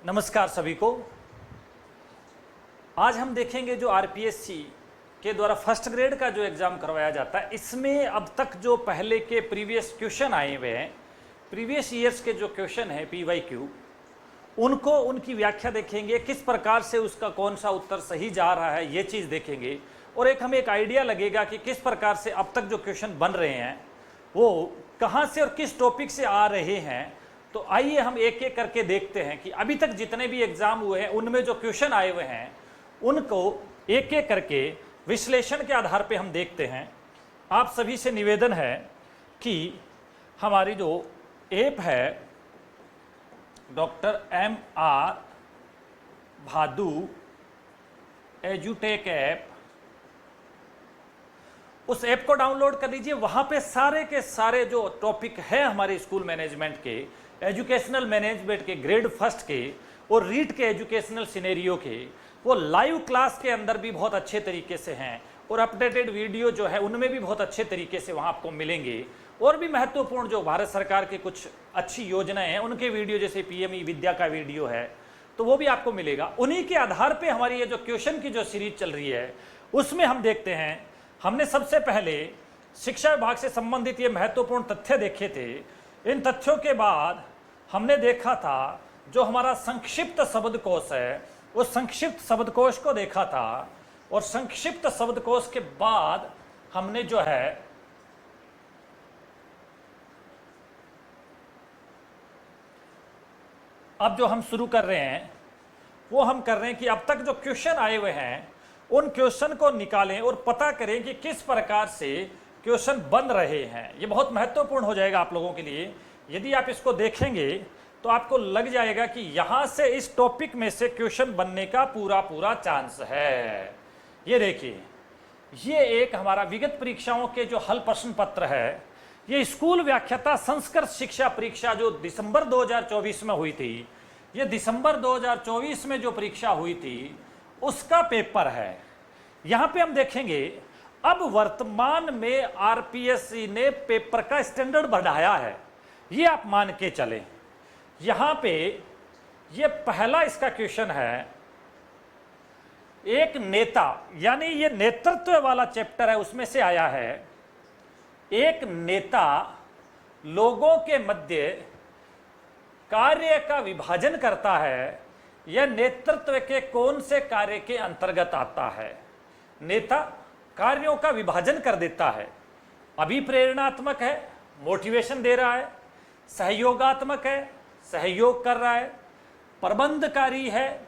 नमस्कार सभी को। आज हम देखेंगे जो आरपीएससी के द्वारा फर्स्ट ग्रेड का जो एग्ज़ाम करवाया जाता है, इसमें अब तक जो पहले के प्रीवियस क्वेश्चन आए हुए हैं, प्रीवियस ईयर्स के जो क्वेश्चन है पीवाईक्यू, उनको उनकी व्याख्या देखेंगे, किस प्रकार से उसका कौन सा उत्तर सही जा रहा है ये चीज़ देखेंगे, और हमें एक आइडिया लगेगा कि किस प्रकार से अब तक जो क्वेश्चन बन रहे हैं वो कहाँ से और किस टॉपिक से आ रहे हैं। तो आइए हम एक एक करके देखते हैं कि अभी तक जितने भी एग्जाम हुए हैं उनमें जो क्वेश्चन आए हुए हैं उनको एक एक करके विश्लेषण के आधार पे हम देखते हैं। आप सभी से निवेदन है कि हमारी जो ऐप है डॉक्टर MR भादु एजुटेक ऐप, उस ऐप को डाउनलोड कर लीजिए। वहाँ पे सारे के सारे जो टॉपिक है हमारे स्कूल मैनेजमेंट के, एजुकेशनल मैनेजमेंट के, ग्रेड फर्स्ट के और रीट के एजुकेशनल सिनेरियो के, वो लाइव क्लास के अंदर भी बहुत अच्छे तरीके से हैं और अपडेटेड वीडियो जो है उनमें भी बहुत अच्छे तरीके से वहाँ आपको मिलेंगे। और भी महत्वपूर्ण जो भारत सरकार के कुछ अच्छी योजनाएं हैं उनके वीडियो, जैसे PME विद्या का वीडियो है, तो वो भी आपको मिलेगा। उन्हीं के आधार पर हमारी ये जो क्वेश्चन की जो सीरीज चल रही है उसमें हम देखते हैं, हमने सबसे पहले शिक्षा विभाग से संबंधित ये महत्वपूर्ण तथ्य देखे थे। इन तथ्यों के बाद हमने देखा था जो हमारा संक्षिप्त शब्दकोश है, उस संक्षिप्त शब्दकोश को देखा था, और संक्षिप्त शब्दकोश के बाद हमने जो है अब जो हम शुरू कर रहे हैं वो हम कर रहे हैं कि अब तक जो क्वेश्चन आए हुए हैं उन क्वेश्चन को निकालें और पता करें कि किस प्रकार से क्वेश्चन बन रहे हैं। ये बहुत महत्वपूर्ण हो जाएगा आप लोगों के लिए। यदि आप इसको देखेंगे तो आपको लग जाएगा कि यहाँ से इस टॉपिक में से क्वेश्चन बनने का पूरा चांस है। ये देखिए, ये एक हमारा विगत परीक्षाओं के जो हल प्रश्न पत्र है, ये स्कूल व्याख्याता संस्कृत शिक्षा परीक्षा जो दिसंबर 2024 में हुई थी, ये दिसंबर 2024 में जो परीक्षा हुई थी उसका पेपर है। यहाँ पे हम देखेंगे अब वर्तमान में आरपीएससी ने पेपर का स्टैंडर्ड बढ़ाया है, ये आप मान के चलें। यहाँ पे ये पहला इसका क्वेश्चन है, एक नेता, यानी ये नेतृत्व वाला चैप्टर है उसमें से आया है। एक नेता लोगों के मध्य कार्य का विभाजन करता है, यह नेतृत्व के कौन से कार्य के अंतर्गत आता है। नेता कार्यों का विभाजन कर देता है, अभिप्रेरणात्मक है, मोटिवेशन दे रहा है, सहयोगात्मक है, सहयोग कर रहा है, प्रबंधकारी है,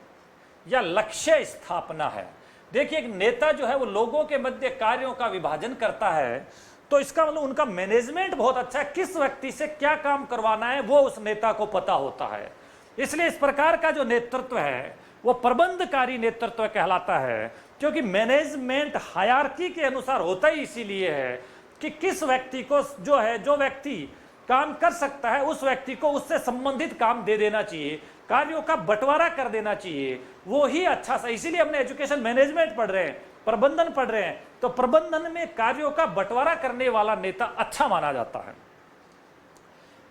या लक्ष्य स्थापना है। देखिए, एक नेता जो है वो लोगों के मध्य कार्यों का विभाजन करता है, तो इसका मतलब उनका मैनेजमेंट बहुत अच्छा है, किस व्यक्ति से क्या काम करवाना है वो उस नेता को पता होता है। इसलिए इस प्रकार का जो नेतृत्व है वो प्रबंधकारी नेतृत्व कहलाता है, क्योंकि मैनेजमेंट हायरार्की के अनुसार होता ही इसीलिए है कि किस व्यक्ति को जो है, जो व्यक्ति काम कर सकता है उस व्यक्ति को उससे संबंधित काम दे देना चाहिए, कार्यों का बंटवारा कर देना चाहिए, वो ही अच्छा सा। इसीलिए हमने एजुकेशन मैनेजमेंट पढ़ रहे हैं, प्रबंधन पढ़ रहे हैं, तो प्रबंधन में कार्यों का बंटवारा करने वाला नेता अच्छा माना जाता है।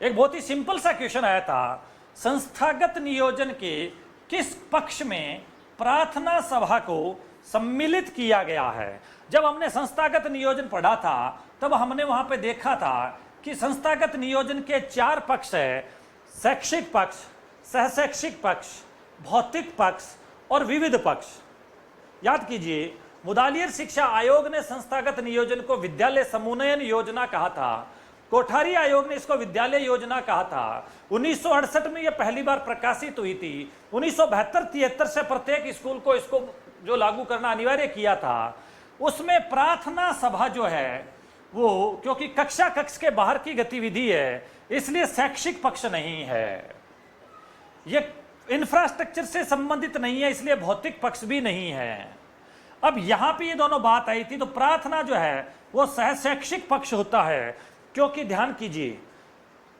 एक बहुत ही सिंपल सा क्वेश्चन आया था, संस्थागत नियोजन के किस पक्ष में प्रार्थना सभा को सम्मिलित किया गया है। जब हमने संस्थागत नियोजन पढ़ा था तब हमने वहां पे देखा था कि संस्थागत नियोजन के 4 पक्ष है, शैक्षिक पक्ष, सहशैक्षिक पक्ष, भौतिक पक्ष और विविध पक्ष। याद कीजिए, मुदालियर शिक्षा आयोग ने संस्थागत नियोजन को विद्यालय समून्वयन योजना कहा था, कोठारी आयोग ने इसको विद्यालय योजना कहा था। 1968 में यह पहली बार प्रकाशित हुई थी। 1972-73 से प्रत्येक स्कूल को इसको जो लागू करना अनिवार्य किया था। उसमें प्रार्थना सभा जो है वो, क्योंकि कक्षा कक्ष के बाहर की गतिविधि है, इसलिए शैक्षिक पक्ष नहीं है, ये इंफ्रास्ट्रक्चर से संबंधित नहीं है, इसलिए भौतिक पक्ष भी नहीं है। अब यहां पे ये दोनों बात आई थी, तो प्रार्थना जो है वो सहशैक्षिक पक्ष होता है, क्योंकि ध्यान कीजिए,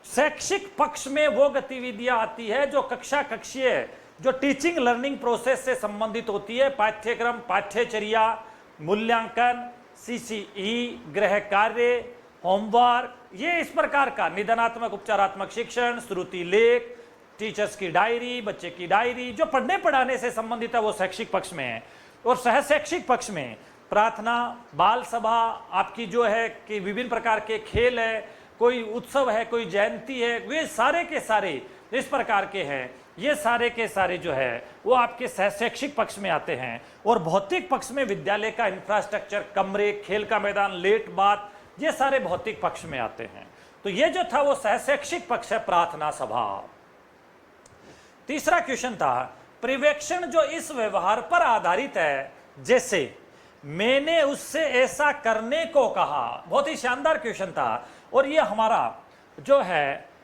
शैक्षिक पक्ष में वो गतिविधियां आती है जो कक्षा कक्षीय, जो टीचिंग लर्निंग प्रोसेस से संबंधित होती है, पाठ्यक्रम, पाठ्यचर्या, मूल्यांकन, CCE, गृह कार्य, होमवर्क, ये इस प्रकार का निदानात्मक उपचारात्मक शिक्षण, श्रुति लेख, टीचर्स की डायरी, बच्चे की डायरी, जो पढ़ने पढ़ाने से संबंधित है वो शैक्षिक पक्ष में है। और सह शैक्षिक पक्ष में प्रार्थना, बाल सभा, आपकी जो है कि विभिन्न प्रकार के खेल है, कोई उत्सव है, कोई जयंती है, वे सारे के सारे इस प्रकार के हैं। ये सारे के सारे जो है वो आपके सह शैक्षिक पक्ष में आते हैं। और भौतिक पक्ष में विद्यालय का इंफ्रास्ट्रक्चर, कमरे, खेल का मैदान, लेट बाथ, ये सारे भौतिक पक्ष में आते हैं। तो ये जो था वो सह शैक्षिक पक्ष है, प्रार्थना सभा। तीसरा क्वेश्चन था पर्यवेक्षण जो इस व्यवहार पर आधारित है, जैसे मैंने उससे ऐसा करने को कहा। बहुत ही शानदार क्वेश्चन था। और ये हमारा जो है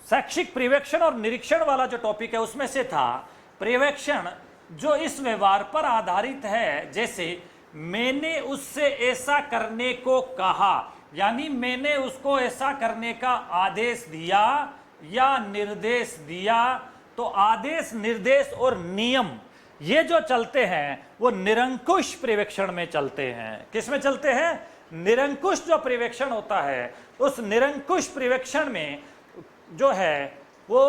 शैक्षिक पर्यवेक्षण और निरीक्षण वाला जो टॉपिक है उसमें से था पर्यवेक्षण जो इस व्यवहार पर आधारित है, जैसे मैंने उससे ऐसा करने को कहा, यानी मैंने उसको ऐसा करने का आदेश दिया या निर्देश दिया। तो आदेश, निर्देश और नियम ये जो चलते हैं वो निरंकुश पर्यवेक्षण में चलते हैं। किस में चलते हैं? निरंकुश जो पर्यवेक्षण होता है, उस निरंकुश पर्यवेक्षण में जो है वो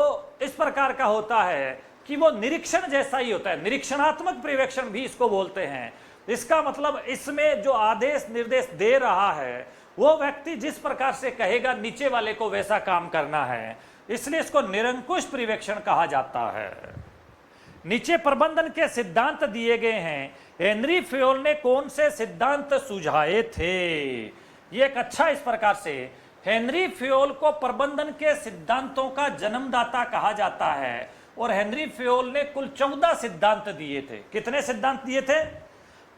इस प्रकार का होता है कि वो निरीक्षण जैसा ही होता है। निरीक्षणात्मक पर्यवेक्षण भी इसको बोलते हैं। इसका मतलब इसमें जो आदेश निर्देश दे रहा है वो व्यक्ति जिस प्रकार से कहेगा नीचे वाले को वैसा काम करना है, इसलिए इसको निरंकुश पर्यवेक्षण कहा जाता है। नीचे प्रबंधन के सिद्धांत दिए गए हैं। हेनरी फ्योल ने कौन से सिद्धांत सुझाए थे? ये एक अच्छा इस प्रकार से हेनरी फ्योल को प्रबंधन के सिद्धांतों का जन्मदाता कहा जाता है। और हेनरी फ्योल ने कुल 14 सिद्धांत दिए थे। कितने सिद्धांत दिए थे?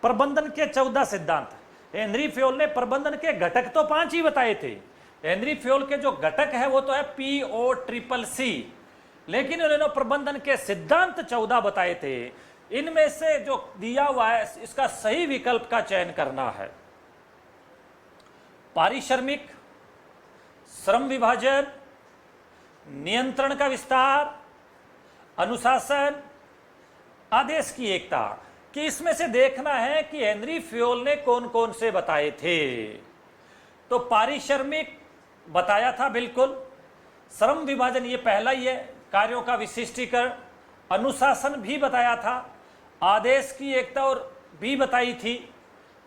प्रबंधन के 14 सिद्धांत। हेनरी फ्योल ने प्रबंधन के घटक तो 5 ही बताए थे। हेनरी फ्योल के जो घटक है वो तो है POCCC, लेकिन उन्होंने प्रबंधन के सिद्धांत 14 बताए थे। इनमें से जो दिया हुआ है इसका सही विकल्प का चयन करना है। पारिश्रमिक, श्रम विभाजन, नियंत्रण का विस्तार, अनुशासन, आदेश की एकता, कि इसमें से देखना है कि हेनरी फ्योल ने कौन कौन से बताए थे। तो पारिश्रमिक बताया था बिल्कुल, श्रम विभाजन ये पहला ही है, कार्यों का विशिष्टीकरण, अनुशासन भी बताया था, आदेश की एकता और भी बताई थी,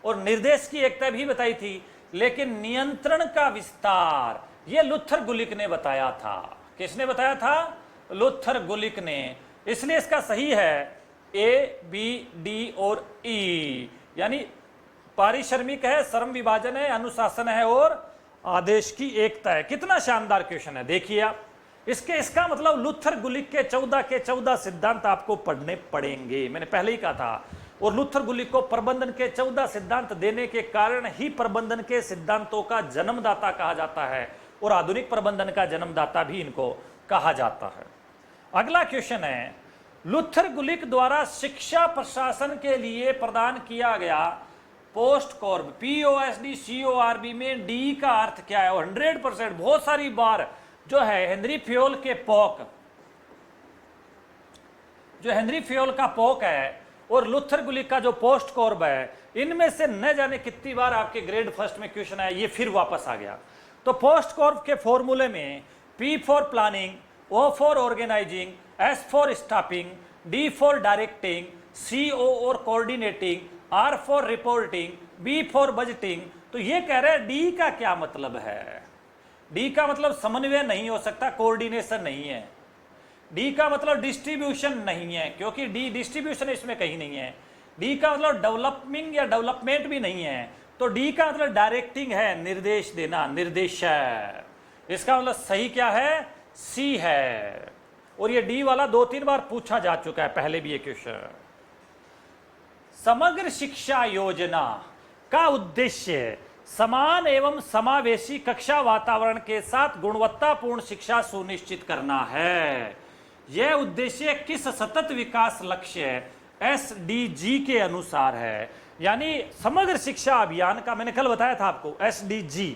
और निर्देश की एकता भी बताई थी। लेकिन नियंत्रण का विस्तार ये लुथर गुलिक ने बताया था। किसने बताया था? लुथर गुलिक ने। इसलिए इसका सही है A, B, D और E, यानी पारिश्रमिक है, श्रम विभाजन है, अनुशासन है और आदेश की एकता है। कितना शानदार क्वेश्चन है, देखिए आप। इसका मतलब लुथर गुलिक के 14 सिद्धांत आपको पढ़ने पड़ेंगे, मैंने पहले ही कहा था। और लुथर गुलिक को प्रबंधन के 14 सिद्धांत देने के कारण ही प्रबंधन के सिद्धांतों का जन्मदाता कहा जाता है, और आधुनिक प्रबंधन का जन्मदाता भी इनको कहा जाता है। अगला क्वेश्चन है, लुथर गुलिक द्वारा शिक्षा प्रशासन के लिए प्रदान किया गया पोस्ट कॉर्ब POSD में D का अर्थ क्या है? और 100% बहुत सारी बार जो है हेनरी फ्योल के पोक, जो हेनरी फ्योल का पोक है और लुथर गुलिक का जो पोस्ट कॉर्ब है, इनमें से न जाने कितनी बार आपके ग्रेड फर्स्ट में क्वेश्चन आया, ये फिर वापस आ गया। तो पोस्ट कॉर्ब के फॉर्मूले में P for planning, O for organizing, S for staffing, D for directing, CO और coordinating, R for reporting, B for budgeting. तो ये कह रहे हैं D का क्या मतलब है? D का मतलब समन्वय नहीं हो सकता, कोऑर्डिनेशन नहीं है। D का मतलब डिस्ट्रीब्यूशन नहीं है, क्योंकि D डिस्ट्रीब्यूशन इसमें कहीं नहीं है। D का मतलब डेवलपिंग या डेवलपमेंट भी नहीं है। तो D का मतलब डायरेक्टिंग है, निर्देश देना, निर्देश है। इसका मतलब सही क्या है? C है। और ये D वाला 2-3 बार पूछा जा चुका है पहले भी ये क्वेश्चन। समग्र शिक्षा योजना का उद्देश्य समान एवं समावेशी कक्षा वातावरण के साथ गुणवत्तापूर्ण शिक्षा सुनिश्चित करना है। यह उद्देश्य किस सतत विकास लक्ष्य SDG के अनुसार है? यानी समग्र शिक्षा अभियान का, मैंने कल बताया था आपको, SDG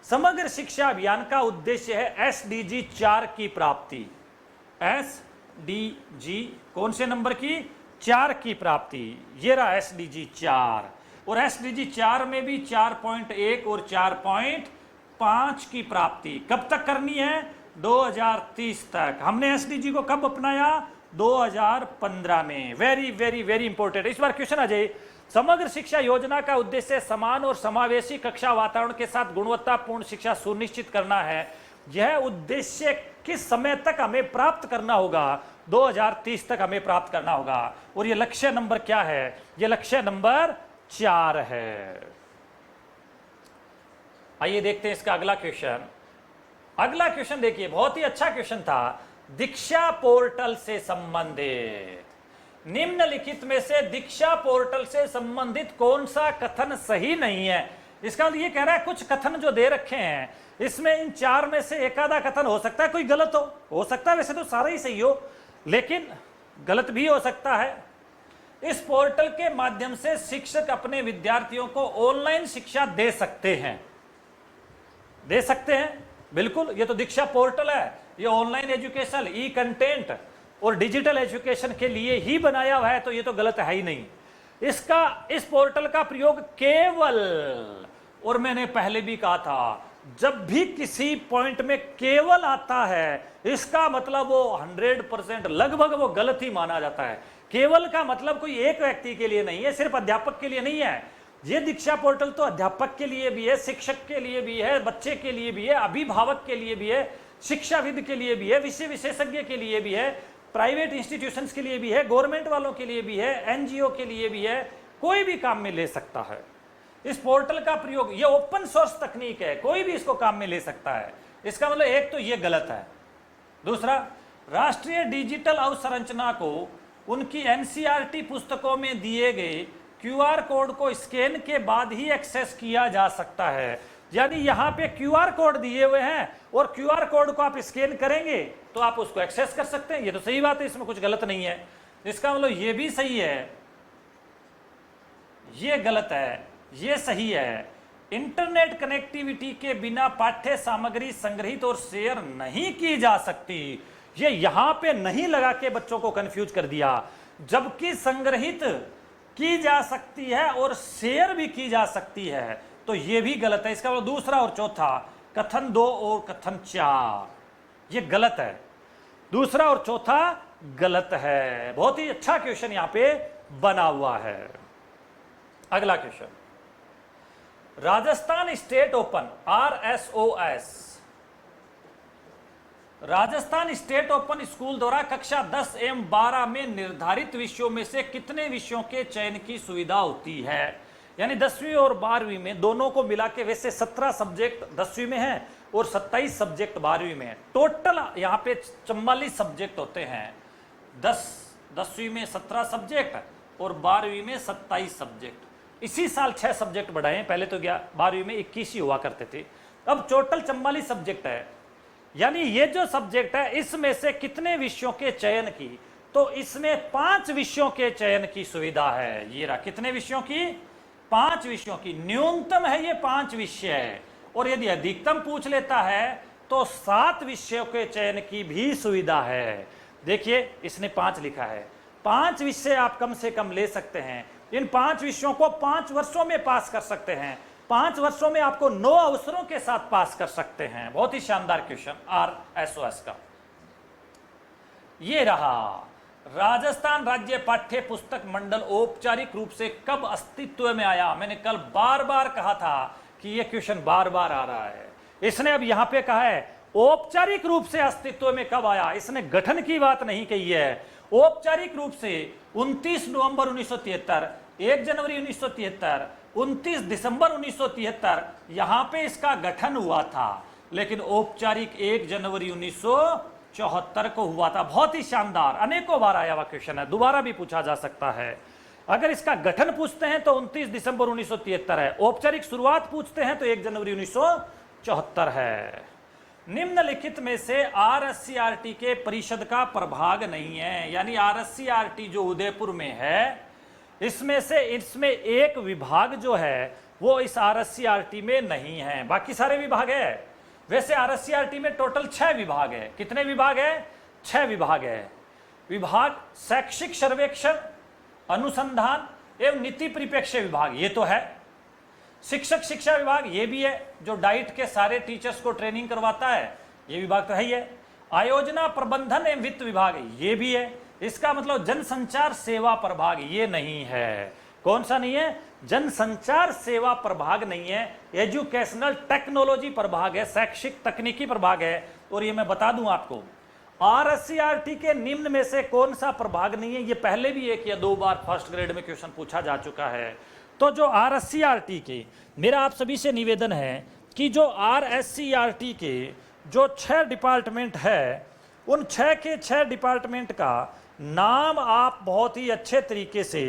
समग्र शिक्षा अभियान का उद्देश्य है SDG 4 की प्राप्ति। SDG कौन से नंबर की? 4 की प्राप्ति। ये रहा SDG 4। और SDG 4 में भी 4.1 और 4.5 की प्राप्ति कब तक करनी है? 2030 तक। हमने एसडीजी को कब अपनाया? 2015 में। Very very very important. इस बार क्वेश्चन आ जाए, समग्र शिक्षा योजना का उद्देश्य समान और समावेशी कक्षा वातावरण के साथ गुणवत्तापूर्ण शिक्षा सुनिश्चित करना है। यह उद्देश्य किस समय तक हमें प्राप्त करना होगा? 2030 तक हमें प्राप्त करना होगा। और ये लक्ष्य नंबर क्या है? ये लक्ष्य नंबर 4 है। आइए देखते हैं इसका अगला क्वेश्चन। अगला क्वेश्चन देखिए, बहुत ही अच्छा क्वेश्चन था। दीक्षा पोर्टल से संबंधित, निम्नलिखित में से दीक्षा पोर्टल से संबंधित कौन सा कथन सही नहीं है? इसका मतलब ये कह रहा है कुछ कथन जो दे रखे हैं, इसमें इन 4 में से एक आधा कथन हो सकता है कोई गलत हो सकता है, वैसे तो सारा ही सही हो, लेकिन गलत भी हो सकता है। इस पोर्टल के माध्यम से शिक्षक अपने विद्यार्थियों को ऑनलाइन शिक्षा दे सकते हैं। दे सकते हैं, बिल्कुल। ये तो दीक्षा पोर्टल है, ये ऑनलाइन एजुकेशन, ई कंटेंट और डिजिटल एजुकेशन के लिए ही बनाया हुआ है, तो ये तो गलत है ही नहीं। इस पोर्टल का प्रयोग केवल, और मैंने पहले भी कहा था, जब भी किसी पॉइंट में केवल आता है, इसका मतलब वो 100% लगभग वो गलत ही माना जाता है। केवल का मतलब कोई एक व्यक्ति के लिए नहीं है, सिर्फ अध्यापक के लिए नहीं है। ये दीक्षा पोर्टल तो अध्यापक के लिए भी है, शिक्षक के लिए भी है, बच्चे के लिए भी है, अभिभावक के लिए भी है, शिक्षाविद के लिए भी है, विषय विशेषज्ञ के लिए भी है, प्राइवेट इंस्टीट्यूशंस के लिए भी है, गवर्नमेंट वालों के लिए भी है, एनजीओ के लिए भी है, कोई भी काम में ले सकता है। इस पोर्टल का प्रयोग, ये ओपन सोर्स तकनीक है, कोई भी इसको काम में ले सकता है। इसका मतलब एक तो ये गलत है। दूसरा, राष्ट्रीय डिजिटल अवसंरचना को उनकी एनसीईआरटी पुस्तकों में दिए गए क्यूआर कोड को स्कैन के बाद ही एक्सेस किया जा सकता है। यानी यहां पे क्यूआर कोड दिए हुए हैं और क्यूआर कोड को आप स्कैन करेंगे तो आप उसको एक्सेस कर सकते हैं। ये तो सही बात है, इसमें कुछ गलत नहीं है। इसका मतलब ये भी सही है, ये गलत है, ये सही है। इंटरनेट कनेक्टिविटी के बिना पाठ्य सामग्री संग्रहित और शेयर नहीं की जा सकती। ये यहां पे नहीं लगा के बच्चों को कंफ्यूज कर दिया, जबकि संग्रहित की जा सकती है और शेयर भी की जा सकती है, तो ये भी गलत है। इसका मतलब दूसरा और चौथा, कथन 2 और कथन 4, ये गलत है। दूसरा और चौथा गलत है। बहुत ही अच्छा क्वेश्चन यहां पे बना हुआ है। अगला question, Rajasthan state open RSOS, Rajasthan state open school द्वारा कक्षा 10 एवं 12 में निर्धारित विषयों में से कितने विषयों के चयन की सुविधा होती है? यानी 10वीं और 12वीं में दोनों को मिला के वैसे 17 सब्जेक्ट 10वीं में है और 27 सब्जेक्ट 12वीं में है। टोटल यहाँ पे 44 सब्जेक्ट होते हैं। 10वीं में 17 सब्जेक्ट और 12वीं में 27 सब्जेक्ट। इसी साल 6 सब्जेक्ट बढ़ाए हैं, पहले तो 12वीं में 21 ही हुआ करते थे, अब टोटल 44 सब्जेक्ट है। यानी ये जो सब्जेक्ट है इसमें से कितने विषयों के चयन की, तो इसमें 5 विषयों के चयन की सुविधा है। ये रहा, कितने विषयों की? 5 विषयों की। न्यूनतम है ये 5 विषय, और यदि अधिकतम पूछ लेता है तो 7 विषयों के चयन की भी सुविधा है। देखिए इसने 5 लिखा है, 5 विषय आप कम से कम ले सकते हैं। इन 5 विषयों को 5 वर्षों में पास कर सकते हैं। 5 वर्षों में आपको 9 अवसरों के साथ पास कर सकते हैं। बहुत ही शानदार क्वेश्चन RSOS का। ये रहा, राजस्थान राज्य पाठ्य पुस्तक मंडल औपचारिक रूप से कब अस्तित्व में आया? मैंने कल बार बार कहा था कि यह क्वेश्चन बार बार आ रहा है। इसने अब यहां पे कहा है औपचारिक रूप से अस्तित्व में कब आया, इसने गठन की बात नहीं कही है। औपचारिक रूप से 29 नवंबर 1973, 1 जनवरी 1973, 29 दिसंबर 1973 यहां पे इसका गठन हुआ था, लेकिन औपचारिक 1 जनवरी 1974 को हुआ था। बहुत ही शानदार, अनेकों बार आया हुआ क्वेश्चन है, दोबारा भी पूछा जा सकता है। अगर इसका गठन पूछते हैं तो 29 दिसंबर 1973 है, औपचारिक शुरुआत पूछते हैं तो 1 जनवरी 1974 है। निम्नलिखित में से RSCRT के परिषद का प्रभाग नहीं है। यानी RSCRT जो उदयपुर में है इसमें एक विभाग जो है वो इस RSCRT में नहीं है, बाकी सारे विभाग है। वैसे RSCRT में टोटल 6 विभाग है। कितने विभाग है? 6 विभाग है। विभाग शैक्षिक सर्वेक्षण, अनुसंधान एवं नीति परिप्रेक्ष्य विभाग, ये तो है। शिक्षक शिक्षा विभाग ये भी है, जो डाइट के सारे टीचर्स को ट्रेनिंग करवाता है। ये विभाग तो है ही है। आयोजना प्रबंधन एवं वित्त विभाग, ये भी है। इसका मतलब जनसंचार सेवा प्रभाग, ये नहीं है। कौन सा नहीं है? जनसंचार सेवा प्रभाग नहीं है, एजुकेशनल टेक्नोलॉजी प्रभाग है, शैक्षिक तकनीकी प्रभाग है। और ये मैं बता दूं आपको, आरएससीआरटी के निम्न में से कौन सा प्रभाग नहीं है? ये पहले भी 1 या 2 बार फर्स्ट ग्रेड में क्वेश्चन पूछा जा चुका है। तो जो आरएससीआरटी के, मेरा आप सभी से निवेदन है कि जो आरएससीआरटी के जो 6 डिपार्टमेंट है, उन 6 के 6 डिपार्टमेंट का नाम आप बहुत ही अच्छे तरीके से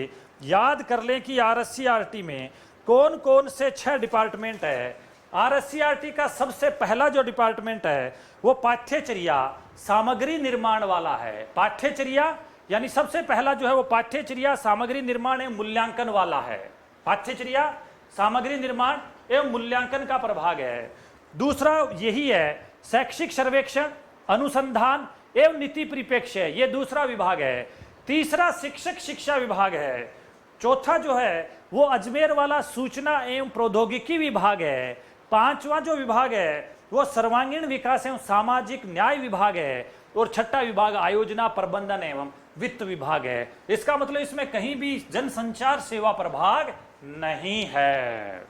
याद कर लें कि आरएससीआरटी में कौन कौन से 6 डिपार्टमेंट है। आरएससीआरटी का सबसे पहला जो डिपार्टमेंट है वो पाठ्यचर्या सामग्री निर्माण वाला है। पाठ्यचर्या यानी सबसे पहला जो है वो पाठ्यचर्या सामग्री निर्माण एवं मूल्यांकन वाला है। पाठ्यचर्या सामग्री निर्माण एवं मूल्यांकन का प्रभाग है। दूसरा यही है शैक्षिक सर्वेक्षण, अनुसंधान एवं नीति परिप्रेक्ष्य, ये दूसरा विभाग है। तीसरा शिक्षक शिक्षा विभाग है। चौथा जो है वो अजमेर वाला सूचना एवं प्रौद्योगिकी विभाग है। पांचवा जो विभाग है वो सर्वांगीण विकास एवं सामाजिक न्याय विभाग है। और छठा विभाग आयोजना प्रबंधन एवं वित्त विभाग है। इसका मतलब इसमें कहीं भी जनसंचार सेवा प्रभाग नहीं है।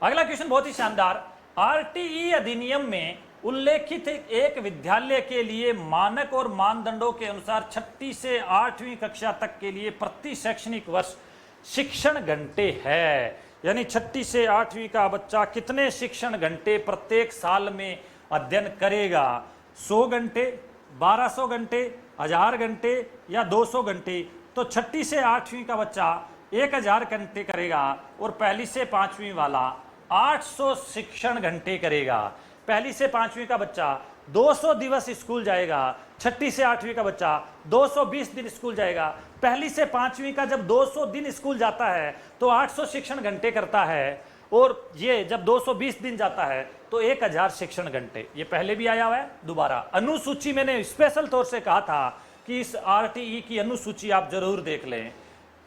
अगला क्वेश्चन बहुत ही शानदार, आरटीई अधिनियम में उल्लेखित एक विद्यालय के लिए मानक और मानदंडों के अनुसार 6ठी से 8वीं कक्षा तक के लिए प्रति शैक्षणिक वर्ष शिक्षण घंटे है। यानी 6ठी से 8वीं का बच्चा कितने शिक्षण घंटे प्रत्येक साल में अध्ययन करेगा? 100 घंटे, 1200 घंटे, 1000 घंटे या 200 घंटे? तो 6ठी से 8वीं का बच्चा 1000 घंटे करेगा और पहली से 5वीं वाला 800 शिक्षण घंटे करेगा। पहली से 5वीं का बच्चा 200 दिवस स्कूल जाएगा। 6ठी से 8वीं का बच्चा 220 दिन स्कूल जाएगा। पहली से 5वीं का जब 200 दिन स्कूल जाता है तो 800 शिक्षण घंटे करता है। और ये जब 220 दिन जाता है तो 1000 शिक्षण घंटे। ये पहले भी आया हुआ है। दोबारा अनुसूची मैंने स्पेशल तौर से कहा था कि इस आरटीई की अनुसूची आप जरूर देख लें।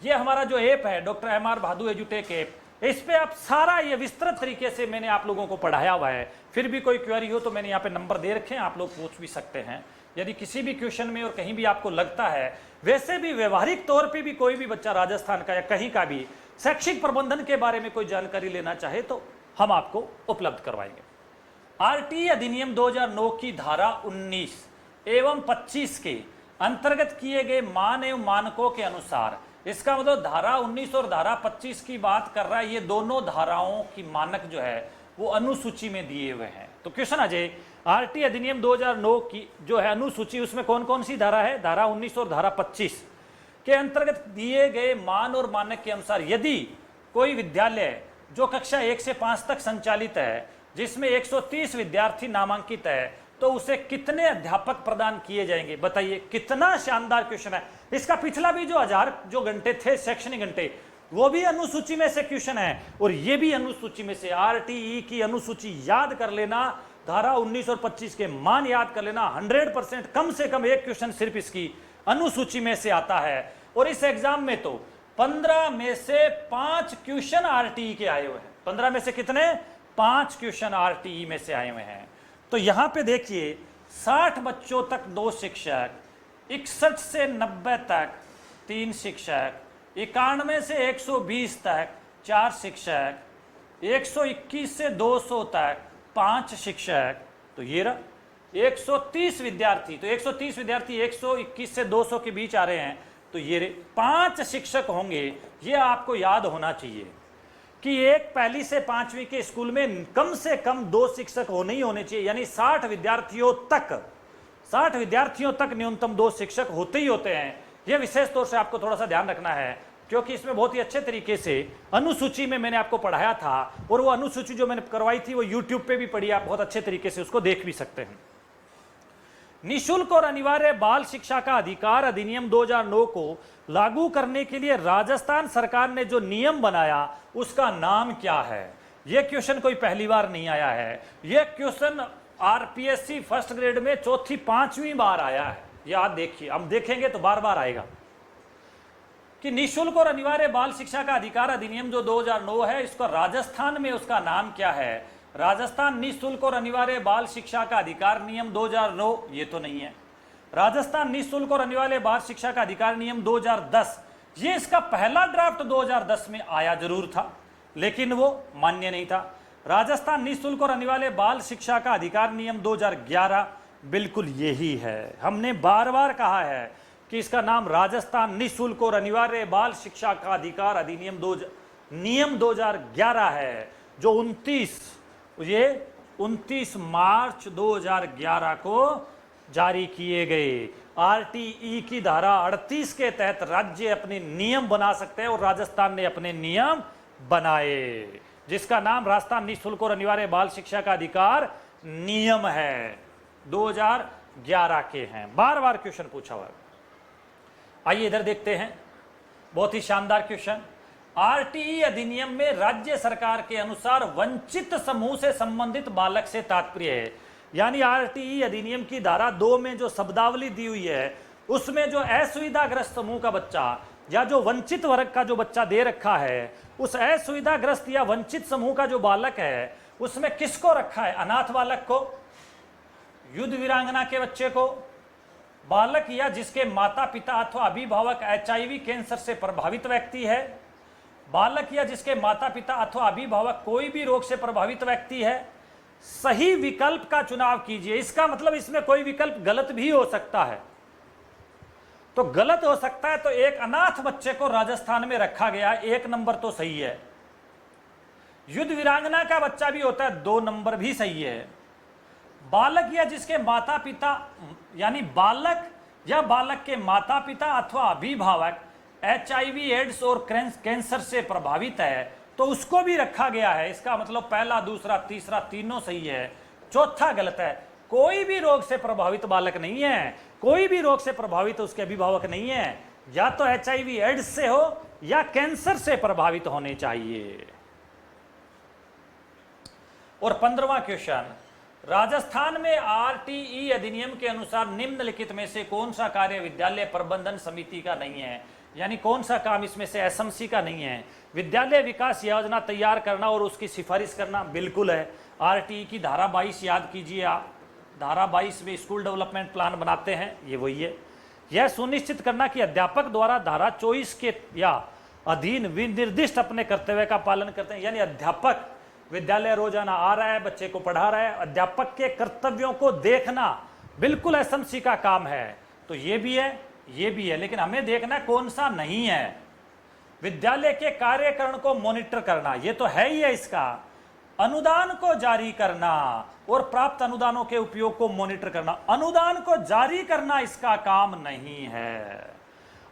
ये हमारा जो ऐप है डॉक्टर एमआर भादु एजुटेक ऐप, इस पे आप सारा ये विस्तृत तरीके से मैंने आप लोगों को पढ़ाया हुआ है। फिर भी कोई क्वेरी हो तो मैंने यहाँ पे नंबर दे रखे हैं, आप लोग पूछ भी सकते हैं यदि किसी भी क्वेश्चन में और कहीं भी आपको लगता है। वैसे भी व्यवहारिक तौर पे भी कोई भी बच्चा राजस्थान का या कहीं का भी शैक्षिक प्रबंधन के बारे में कोई जानकारी लेना चाहे तो हम आपको उपलब्ध करवाएंगे। आरटीई अधिनियम 2009 की धारा 19 एवं 25 के अंतर्गत किए गए मान एवं मानकों के अनुसार, इसका मतलब धारा 19 और धारा 25 की बात कर रहा है। ये दोनों धाराओं की मानक जो है वो अनुसूची में दिए हुए हैं। तो क्वेश्चन आ जाए, आरटीई अधिनियम 2009 की जो है अनुसूची, उसमें कौन कौन सी धारा है? धारा 19 और धारा 25 के अंतर्गत दिए गए मान और मानक के अनुसार यदि कोई विद्यालय जो कक्षा 1 से 5 तक संचालित है, जिसमें 130 विद्यार्थी नामांकित है, तो उसे कितने अध्यापक प्रदान किए जाएंगे? बताइए, कितना शानदार क्वेश्चन है। इसका पिछला भी जो 1000 जो घंटे थे शैक्षणिक घंटे, वो भी अनुसूची में से क्वेश्चन है और ये भी अनुसूची में से। आरटीई की अनुसूची याद कर लेना, धारा 19 और 25 के मान याद कर लेना। 100% कम से कम एक क्वेश्चन सिर्फ इसकी अनुसूची में से आता है। और इस एग्जाम में तो 15 में से 5 क्वेश्चन आरटीई के आए हुए हैं। 15 में से कितने? 5 क्वेश्चन आरटीई में से आए हुए हैं। तो यहां पे देखिए, 60 बच्चों तक 2 शिक्षक, 61 से 90 तक 3 शिक्षक, 91 से 120 तक 4 शिक्षक, 121 से 200 तक 5 शिक्षक। तो ये रहा 130 विद्यार्थी। तो 130 विद्यार्थी 121 से 200 के बीच आ रहे हैं। तो ये 5 शिक्षक होंगे। ये आपको याद होना चाहिए कि एक पहली से 5वीं के स्कूल में कम से कम 2 शिक्षक होने ही होने चाहिए। यानी 60 विद्यार्थियों तक न्यूनतम 2 शिक्षक होते ही होते हैं। यह विशेष तौर से आपको थोड़ा सा ध्यान रखना है, क्योंकि इसमें बहुत ही अच्छे तरीके से अनुसूची में मैंने आपको पढ़ाया था। और वो अनुसूची जो मैंने करवाई थी वो यूट्यूब पे भी पढ़ी, आप बहुत अच्छे तरीके से उसको देख भी सकते हैं। निःशुल्क और अनिवार्य बाल शिक्षा का अधिकार अधिनियम 2009 को लागू करने के लिए राजस्थान सरकार ने जो नियम बनाया उसका नाम क्या है? यह क्वेश्चन कोई पहली बार नहीं आया है। यह क्वेश्चन आरपीएससी फर्स्ट ग्रेड में 4थी 5वीं बार आया है। याद देखिए, हम देखेंगे तो बार बार आएगा कि निःशुल्क और अनिवार्य बाल शिक्षा का अधिकार अधिनियम जो 2009 है, इसका राजस्थान में उसका नाम क्या है? राजस्थान निःशुल्क और अनिवार्य बाल शिक्षा का अधिकार नियम 2009, ये तो नहीं है। राजस्थान निःशुल्क और अनिवार्य बाल शिक्षा का अधिकार नियम 2010, ये इसका पहला ड्राफ्ट 2010 में आया जरूर था, लेकिन वो मान्य नहीं था। राजस्थान निःशुल्क और अनिवार्य बाल शिक्षा का अधिकार नियम 2011, बिल्कुल यही है। हमने बार बार कहा है कि इसका नाम राजस्थान निःशुल्क और अनिवार्य बाल शिक्षा का अधिकार अधिनियम नियम 2011 है, जो 29 मार्च 2011 को जारी किए गए। आरटीई की धारा 38 के तहत राज्य अपने नियम बना सकते हैं और राजस्थान ने अपने नियम बनाए, जिसका नाम राजस्थान निःशुल्क और अनिवार्य बाल शिक्षा का अधिकार नियम है, 2011 के हैं। बार बार क्वेश्चन पूछा हुआ है। आइए इधर देखते हैं, बहुत ही शानदार क्वेश्चन। आरटीई अधिनियम में राज्य सरकार के अनुसार वंचित समूह से संबंधित बालक से तात्पर्य है, यानी आरटीई अधिनियम की धारा 2 में जो शब्दावली दी हुई है, उसमें जो असुविधाग्रस्त समूह का बच्चा या जो वंचित वर्ग का जो बच्चा दे रखा है, उस असुविधाग्रस्त या वंचित समूह का जो बालक है, उसमें किसको रखा है? अनाथ बालक को, युद्ध वीरांगना के बच्चे को, बालक या जिसके माता पिता अथवा अभिभावक एचआईवी कैंसर से प्रभावित व्यक्ति है, बालक या जिसके माता पिता अथवा अभिभावक कोई भी रोग से प्रभावित व्यक्ति है। सही विकल्प का चुनाव कीजिए। इसका मतलब इसमें कोई विकल्प गलत भी हो सकता है, तो गलत हो सकता है, तो एक अनाथ बच्चे को राजस्थान में रखा गया, 1 नंबर तो सही है। युद्ध वीरांगना का बच्चा भी होता है, 2 नंबर भी सही है। बालक या जिसके माता पिता, यानी बालक या बालक के माता पिता अथवा अभिभावक एचआईवी एड्स और कैंसर से प्रभावित है, तो उसको भी रखा गया है। इसका मतलब पहला, दूसरा, तीसरा, तीनों सही है, चौथा गलत है। कोई भी रोग से प्रभावित बालक नहीं है, कोई भी रोग से प्रभावित उसके अभिभावक नहीं है, या तो एचआईवी एड्स से हो या कैंसर से प्रभावित होने चाहिए। और 15वां क्वेश्चन, राजस्थान में आरटीई अधिनियम के अनुसार निम्नलिखित में से कौन सा कार्य विद्यालय प्रबंधन समिति का नहीं है, यानी कौन सा काम इसमें से एसएमसी का नहीं है? विद्यालय विकास योजना तैयार करना और उसकी सिफारिश करना बिल्कुल है। आरटीई की धारा 22 याद कीजिए आप, धारा 22 में स्कूल डेवलपमेंट प्लान बनाते हैं, ये वही है। यह सुनिश्चित करना कि अध्यापक द्वारा धारा 24 के या अधीन विनिर्दिष्ट अपने कर्तव्य का पालन करते हैं, यानी अध्यापक विद्यालय रोजाना आ रहा है, बच्चे को पढ़ा रहा है, अध्यापक के कर्तव्यों को देखना बिल्कुल एसएमसी का काम है। तो ये भी है, ये भी है, लेकिन हमें देखना कौन सा नहीं है। विद्यालय के कार्यकरण को मॉनिटर करना, ये तो है ही है इसका। अनुदान को जारी करना और प्राप्त अनुदानों के उपयोग को मॉनिटर करना, अनुदान को जारी करना इसका काम नहीं है।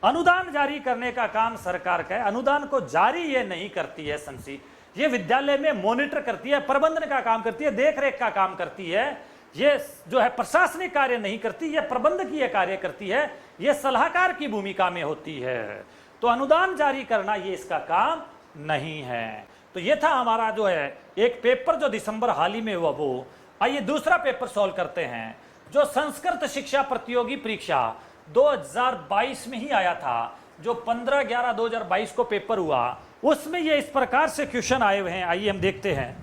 अनुदान जारी करने का काम सरकार का है, अनुदान को जारी ये नहीं करती है एसएमसी। ये विद्यालय में मॉनिटर करती है, प्रबंधन का काम करती है, देखरेख का काम करती है। ये जो है प्रशासनिक कार्य नहीं करती, ये प्रबंधकीय कार्य करती है, ये सलाहकार की भूमिका में होती है। तो अनुदान जारी करना ये इसका काम नहीं है। तो ये था हमारा जो है एक पेपर जो दिसंबर हाल ही में हुआ वो। आइए दूसरा पेपर सॉल्व करते हैं, जो संस्कृत शिक्षा प्रतियोगी परीक्षा 2022 में ही आया था, जो 15/11/2022 को पेपर हुआ, उसमें ये इस प्रकार से क्वेश्चन आए हुए हैं। आइए हम देखते हैं।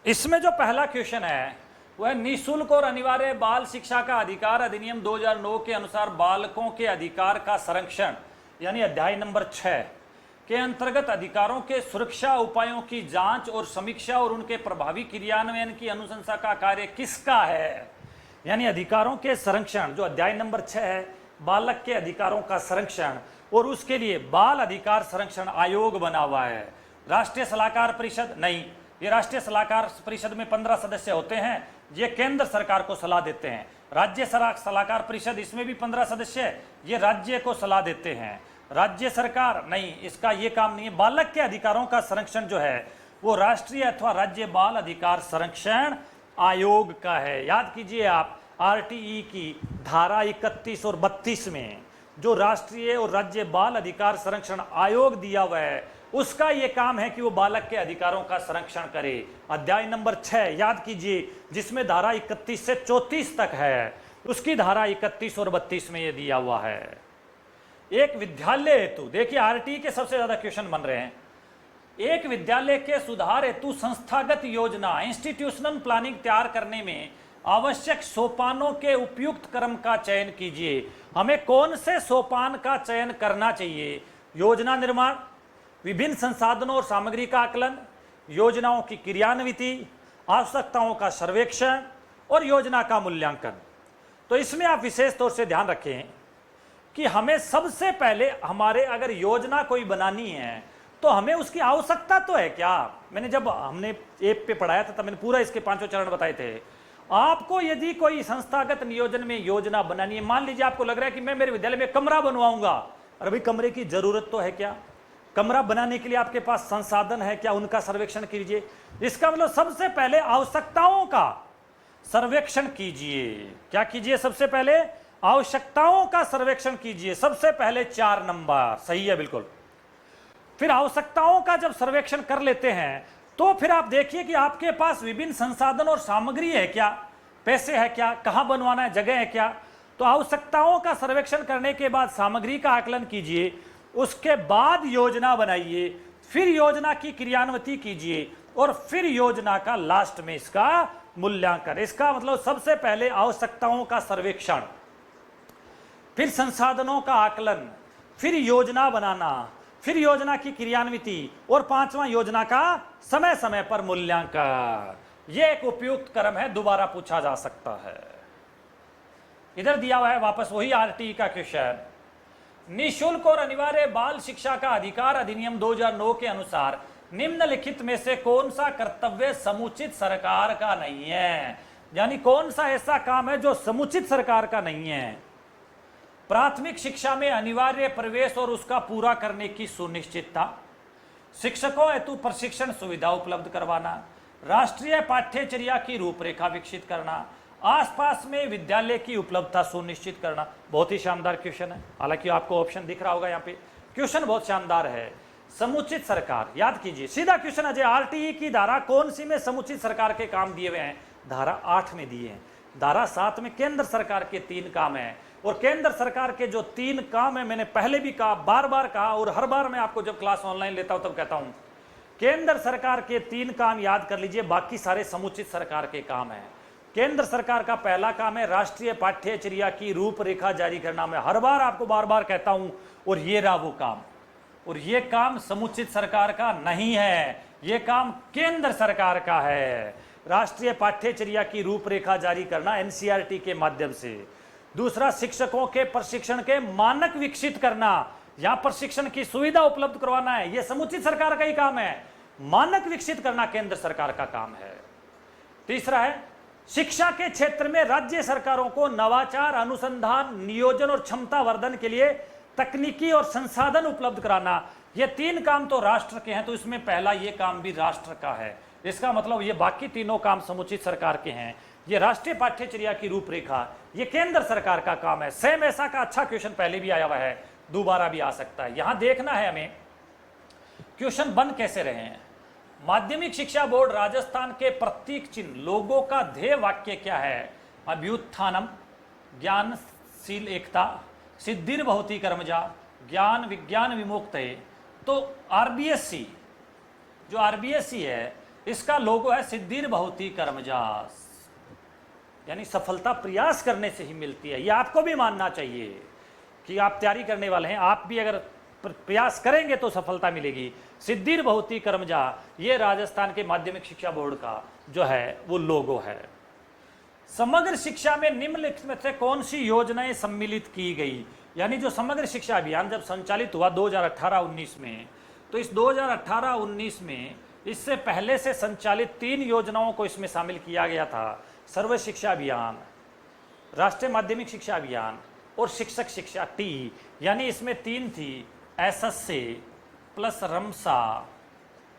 इसमें जो पहला क्वेश्चन है वह निःशुल्क और अनिवार्य बाल शिक्षा का अधिकार अधिनियम 2009 के अनुसार बालकों के अधिकार का संरक्षण, यानी अध्याय नंबर 6 के अंतर्गत अधिकारों के सुरक्षा उपायों की जांच और समीक्षा और उनके प्रभावी क्रियान्वयन की अनुशंसा का कार्य किसका है? यानी अधिकारों के संरक्षण, जो अध्याय नंबर 6 है, बालक के अधिकारों का संरक्षण, और उसके लिए बाल अधिकार संरक्षण आयोग बना हुआ है। राष्ट्रीय सलाहकार परिषद नहीं, ये राष्ट्रीय सलाहकार परिषद में 15 सदस्य होते हैं, ये केंद्र सरकार को सलाह देते हैं। राज्य सलाहकार परिषद, इसमें भी 15 सदस्य है, ये राज्य को सलाह देते हैं। राज्य सरकार नहीं, इसका ये काम नहीं है। बालक के अधिकारों का संरक्षण जो है वो राष्ट्रीय अथवा राज्य बाल अधिकार संरक्षण आयोग का है। याद कीजिए आप, आरटीई की धारा 31 और 32 में जो राष्ट्रीय और राज्य बाल अधिकार संरक्षण आयोग दिया हुआ है, उसका यह काम है कि वो बालक के अधिकारों का संरक्षण करे। अध्याय नंबर 6 याद कीजिए, जिसमें धारा 31 से 34 तक है, उसकी धारा 31 और 32 में यह दिया हुआ है। एक विद्यालय हेतु, देखिए आरटीई के सबसे ज्यादा क्वेश्चन बन रहे हैं। एक विद्यालय के सुधार हेतु संस्थागत योजना इंस्टीट्यूशनल प्लानिंग तैयार करने में आवश्यक सोपानों के उपयुक्त क्रम का चयन कीजिए। हमें कौन से सोपान का चयन करना चाहिए? योजना निर्माण, विभिन्न संसाधनों और सामग्री का आकलन, योजनाओं की क्रियान्विति, आवश्यकताओं का सर्वेक्षण और योजना का मूल्यांकन। तो इसमें आप विशेष तौर से ध्यान रखें कि हमें सबसे पहले हमारे अगर योजना कोई बनानी है तो हमें उसकी आवश्यकता तो है क्या। मैंने जब हमने ऐप पे पढ़ाया था तब मैंने पूरा इसके 5 चरण बताए थे। आपको यदि कोई संस्थागत नियोजन में योजना बनानी है, मान लीजिए आपको लग रहा है कि मैं मेरे विद्यालय में कमरा बनवाऊंगा, अरे भाई कमरे की जरूरत तो है क्या? कमरा बनाने के लिए आपके पास संसाधन है क्या? उनका सर्वेक्षण कीजिए। इसका मतलब सबसे पहले आवश्यकताओं का सर्वेक्षण कीजिए। क्या कीजिए? सबसे पहले आवश्यकताओं का सर्वेक्षण कीजिए। सबसे पहले 4 नंबर सही है, बिल्कुल। फिर आवश्यकताओं का जब सर्वेक्षण कर लेते हैं तो फिर आप देखिए कि आपके पास विभिन्न संसाधन और सामग्री है क्या, पैसे है क्या, कहां बनवाना है, जगह है क्या। तो आवश्यकताओं का सर्वेक्षण करने के बाद सामग्री का आकलन कीजिए, उसके बाद योजना बनाइए, फिर योजना की क्रियान्विति कीजिए और फिर योजना का लास्ट में इसका मूल्यांकन। इसका मतलब सबसे पहले आवश्यकताओं का सर्वेक्षण, फिर संसाधनों का आकलन, फिर योजना बनाना, फिर योजना की क्रियान्विति और 5वां योजना का समय समय पर मूल्यांकन। यह एक उपयुक्त क्रम है, दोबारा पूछा जा सकता है। इधर दिया हुआ है वापस वही आरटीई का क्वेश्चन। निःशुल्क और अनिवार्य बाल शिक्षा का अधिकार अधिनियम 2009 के अनुसार निम्नलिखित में से कौन सा कर्तव्य समुचित सरकार का नहीं है? यानी कौन सा ऐसा काम है जो समुचित सरकार का नहीं है? प्राथमिक शिक्षा में अनिवार्य प्रवेश और उसका पूरा करने की सुनिश्चितता, शिक्षकों हेतु प्रशिक्षण सुविधा उपलब्ध करवाना, राष्ट्रीय पाठ्यचर्या की रूपरेखा विकसित करना, आसपास में विद्यालय की उपलब्धता सुनिश्चित करना। बहुत ही शानदार क्वेश्चन है, हालांकि आपको ऑप्शन दिख रहा होगा यहाँ पे। क्वेश्चन बहुत शानदार है। समुचित सरकार, याद कीजिए सीधा क्वेश्चन अजय, आरटीई की धारा कौन सी में समुचित सरकार के काम दिए हुए हैं? धारा 8 में दिए हैं। धारा 7 में केंद्र सरकार के 3 काम हैं, और केंद्र सरकार के जो 3 काम है, मैंने पहले भी कहा, बार बार कहा, और हर बार मैं आपको जब क्लास ऑनलाइन लेता हूं तब कहता हूं, केंद्र सरकार के 3 काम याद कर लीजिए, बाकी सारे समुचित सरकार के काम हैं। केंद्र सरकार का पहला काम है राष्ट्रीय पाठ्यचर्या की रूपरेखा जारी करना। मैं हर बार आपको बार बार कहता हूं, और ये रहा वो काम। और ये काम समुचित सरकार का नहीं है, ये काम केंद्र सरकार का है। राष्ट्रीय पाठ्यचर्या की रूपरेखा जारी करना एनसीईआरटी के माध्यम से। दूसरा, शिक्षकों के प्रशिक्षण के मानक विकसित करना, यहां प्रशिक्षण की सुविधा उपलब्ध करवाना है, यह समुचित सरकार का ही काम है। मानक विकसित करना केंद्र सरकार का काम है। तीसरा है, शिक्षा के क्षेत्र में राज्य सरकारों को नवाचार, अनुसंधान, नियोजन और क्षमता वर्धन के लिए तकनीकी और संसाधन उपलब्ध कराना। ये 3 काम तो राष्ट्र के हैं, तो इसमें पहला ये काम भी राष्ट्र का है। इसका मतलब ये बाकी तीनों काम समुचित सरकार के हैं। ये राष्ट्रीय पाठ्यचर्या की रूपरेखा ये केंद्र सरकार का काम है। सेम ऐसा का अच्छा क्वेश्चन पहले भी आया हुआ है, दोबारा भी आ सकता है। यहां देखना है हमें क्वेश्चन बन कैसे रहे हैं। माध्यमिक शिक्षा बोर्ड राजस्थान के प्रतीक चिन्ह लोगों का ध्येय वाक्य क्या है? अभ्युत्थानम, ज्ञानशील एकता, सिद्धिर्भवति कर्मजा, ज्ञान विज्ञान विमुक्तये। तो आरबीएससी, जो आरबीएससी है, इसका लोगो है सिद्धिर्भवति कर्मजा, यानी सफलता प्रयास करने से ही मिलती है। ये आपको भी मानना चाहिए कि आप तैयारी करने वाले हैं, आप भी अगर प्रयास करेंगे तो सफलता मिलेगी। सिद्धिर्भवति कर्मजा, ये राजस्थान के माध्यमिक शिक्षा बोर्ड का जो है वो लोगो है। समग्र शिक्षा में निम्नलिखित में से कौन सी योजनाएं सम्मिलित की गई? यानी जो समग्र शिक्षा अभियान जब संचालित हुआ 2018-19 में, तो इस 2018-19 में इससे पहले से संचालित 3 योजनाओं को इसमें शामिल किया गया था। सर्व शिक्षा अभियान, राष्ट्रीय माध्यमिक शिक्षा अभियान और शिक्षक शिक्षा टी, यानी इसमें 3 थी, SSC plus RMSA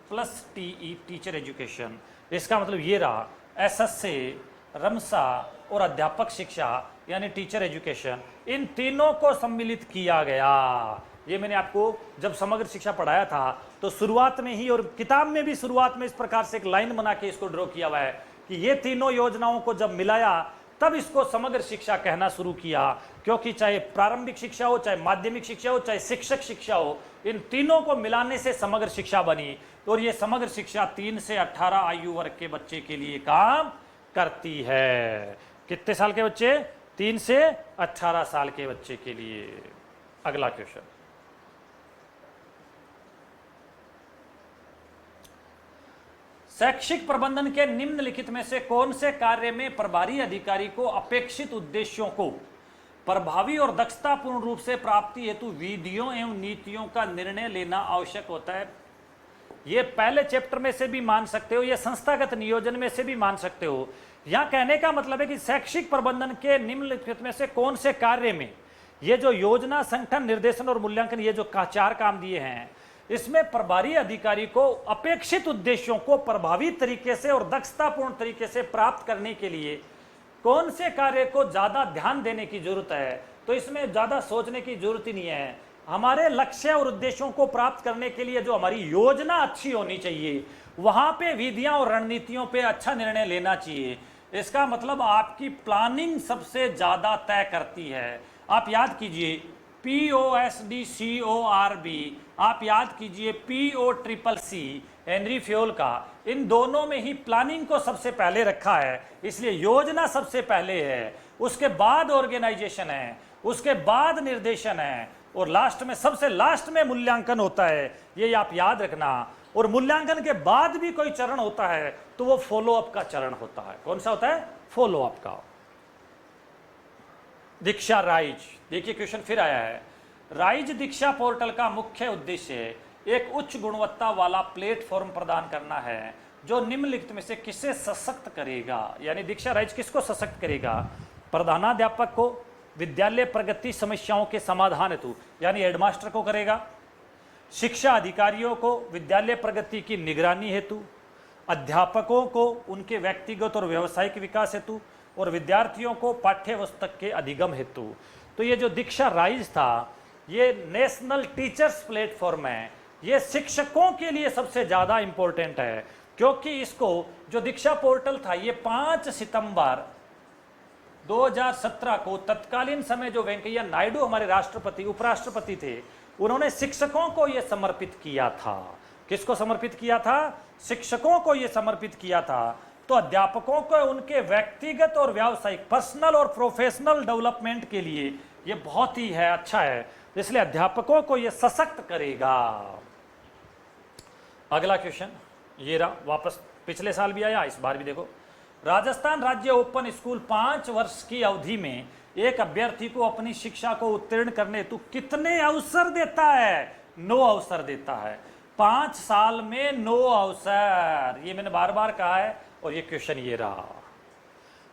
plus TE, teacher education. इसका मतलब ये रहा, एसएससी, रमसा और अध्यापक शिक्षा यानी टीचर एजुकेशन, इन तीनों को सम्मिलित किया गया। ये मैंने आपको जब समग्र शिक्षा पढ़ाया था तो शुरुआत में ही, और किताब में भी शुरुआत में इस प्रकार से एक लाइन बना के इसको ड्रॉ किया हुआ है कि ये तीनों योजनाओं को जब मिलाया तब इसको समग्र शिक्षा कहना शुरू किया। क्योंकि चाहे प्रारंभिक शिक्षा हो, चाहे माध्यमिक शिक्षा हो, चाहे शिक्षक शिक्षा हो, इन तीनों को मिलाने से समग्र शिक्षा बनी। और ये समग्र शिक्षा 3 से 18 आयु वर्ग के बच्चे के लिए काम करती है। कितने साल के बच्चे? 3 से 18 साल के बच्चे के लिए। अगला क्वेश्चन, शैक्षिक प्रबंधन के निम्नलिखित में से कौन से कार्य में प्रभारी अधिकारी को अपेक्षित उद्देश्यों को प्रभावी और दक्षतापूर्ण रूप से प्राप्ति हेतु विधियों एवं नीतियों का निर्णय लेना आवश्यक होता है? ये पहले चैप्टर में से भी मान सकते हो, ये संस्थागत नियोजन में से भी मान सकते हो। यहां कहने का मतलब है कि शैक्षिक प्रबंधन के निम्नलिखित में से कौन से कार्य में, ये जो योजना, संगठन, निर्देशन और मूल्यांकन, ये जो 4 काम दिए हैं, इसमें प्रभारी अधिकारी को अपेक्षित उद्देश्यों को प्रभावी तरीके से और दक्षतापूर्ण तरीके से प्राप्त करने के लिए कौन से कार्य को ज्यादा ध्यान देने की जरूरत है? तो इसमें ज्यादा सोचने की जरूरत ही नहीं है। हमारे लक्ष्य और उद्देश्यों को प्राप्त करने के लिए जो हमारी योजना अच्छी होनी चाहिए, वहां पे विधियां और रणनीतियों पे अच्छा निर्णय लेना चाहिए। इसका मतलब आपकी प्लानिंग सबसे ज्यादा तय करती है। आप याद कीजिए POSDCORB, आप याद कीजिए POCCC हेनरी फ्योल का, इन दोनों में ही प्लानिंग को सबसे पहले रखा है। इसलिए योजना सबसे पहले है, उसके बाद ऑर्गेनाइजेशन है, उसके बाद निर्देशन है, और लास्ट में, सबसे लास्ट में मूल्यांकन होता है। ये आप याद रखना। और मूल्यांकन के बाद भी कोई चरण होता है तो वो फॉलो अप का चरण होता है। कौन सा होता है? फॉलो अप का। दीक्षा राइज, देखिए क्वेश्चन फिर आया है। राइज दीक्षा पोर्टल का मुख्य उद्देश्य एक उच्च गुणवत्ता वाला प्लेटफॉर्म प्रदान करना है जो निम्नलिखित में से किसे सशक्त करेगा? यानी दीक्षा राइज किसको सशक्त करेगा? प्रधानाध्यापक को विद्यालय प्रगति समस्याओं के समाधान हेतु, यानी हेडमास्टर को करेगा। शिक्षा अधिकारियों को विद्यालय प्रगति की निगरानी हेतु, अध्यापकों को उनके व्यक्तिगत और व्यावसायिक विकास हेतु, और विद्यार्थियों को पाठ्य पुस्तक के अधिगम हेतु। तो ये जो दीक्षा राइज था, ये नेशनल टीचर्स प्लेटफॉर्म है। ये शिक्षकों के लिए सबसे ज़्यादा इंपॉर्टेंट है, क्योंकि इसको जो दीक्षा पोर्टल था, ये 5 सितंबर 2017 को तत्कालीन समय जो वेंकैया नायडू हमारे राष्ट्रपति, उपराष्ट्रपति थे, उन्होंने शिक्षकों को यह समर्पित किया था। किसको समर्पित किया था? शिक्षकों को यह समर्पित किया था। तो अध्यापकों को उनके व्यक्तिगत और व्यावसायिक, पर्सनल और प्रोफेशनल डेवलपमेंट के लिए यह बहुत ही है, अच्छा है। इसलिए अध्यापकों को यह सशक्त करेगा। अगला क्वेश्चन ये रहा, वापस पिछले साल भी आया, इस बार भी देखो। राजस्थान राज्य ओपन स्कूल 5 वर्ष की अवधि में एक अभ्यर्थी को अपनी शिक्षा को उत्तीर्ण करने हेतु कितने अवसर देता है? 9 अवसर देता है। 5 साल में 9 अवसर, ये मैंने बार बार कहा है। और ये क्वेश्चन ये रहा,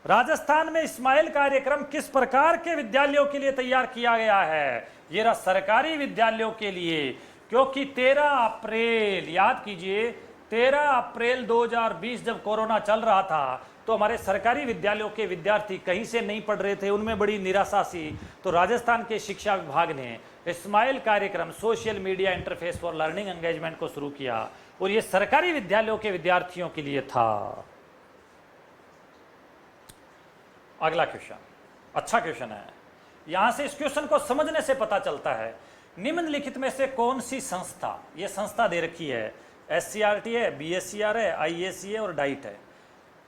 राजस्थान में स्माइल कार्यक्रम किस प्रकार के विद्यालयों के लिए तैयार किया गया है? ये रहा सरकारी विद्यालयों के लिए, क्योंकि 13 अप्रैल, याद कीजिए 13 अप्रैल 2020 जब कोरोना चल रहा था तो हमारे सरकारी विद्यालयों के विद्यार्थी कहीं से नहीं पढ़ रहे थे, उनमें बड़ी निराशा सी। तो राजस्थान के शिक्षा विभाग ने स्माइल कार्यक्रम, social media interface for learning engagement को शुरू किया, और ये सरकारी विद्यालयों के विद्यार्थियों के लिए था। अगला क्वेश्चन अच्छा क्वेश्चन है। यहां से इस क्वेश्चन को समझने से पता चलता है निम्नलिखित में से कौन सी संस्था, ये संस्था दे रखी है, SCRT है, BSCR है, IAC है और डाइट है,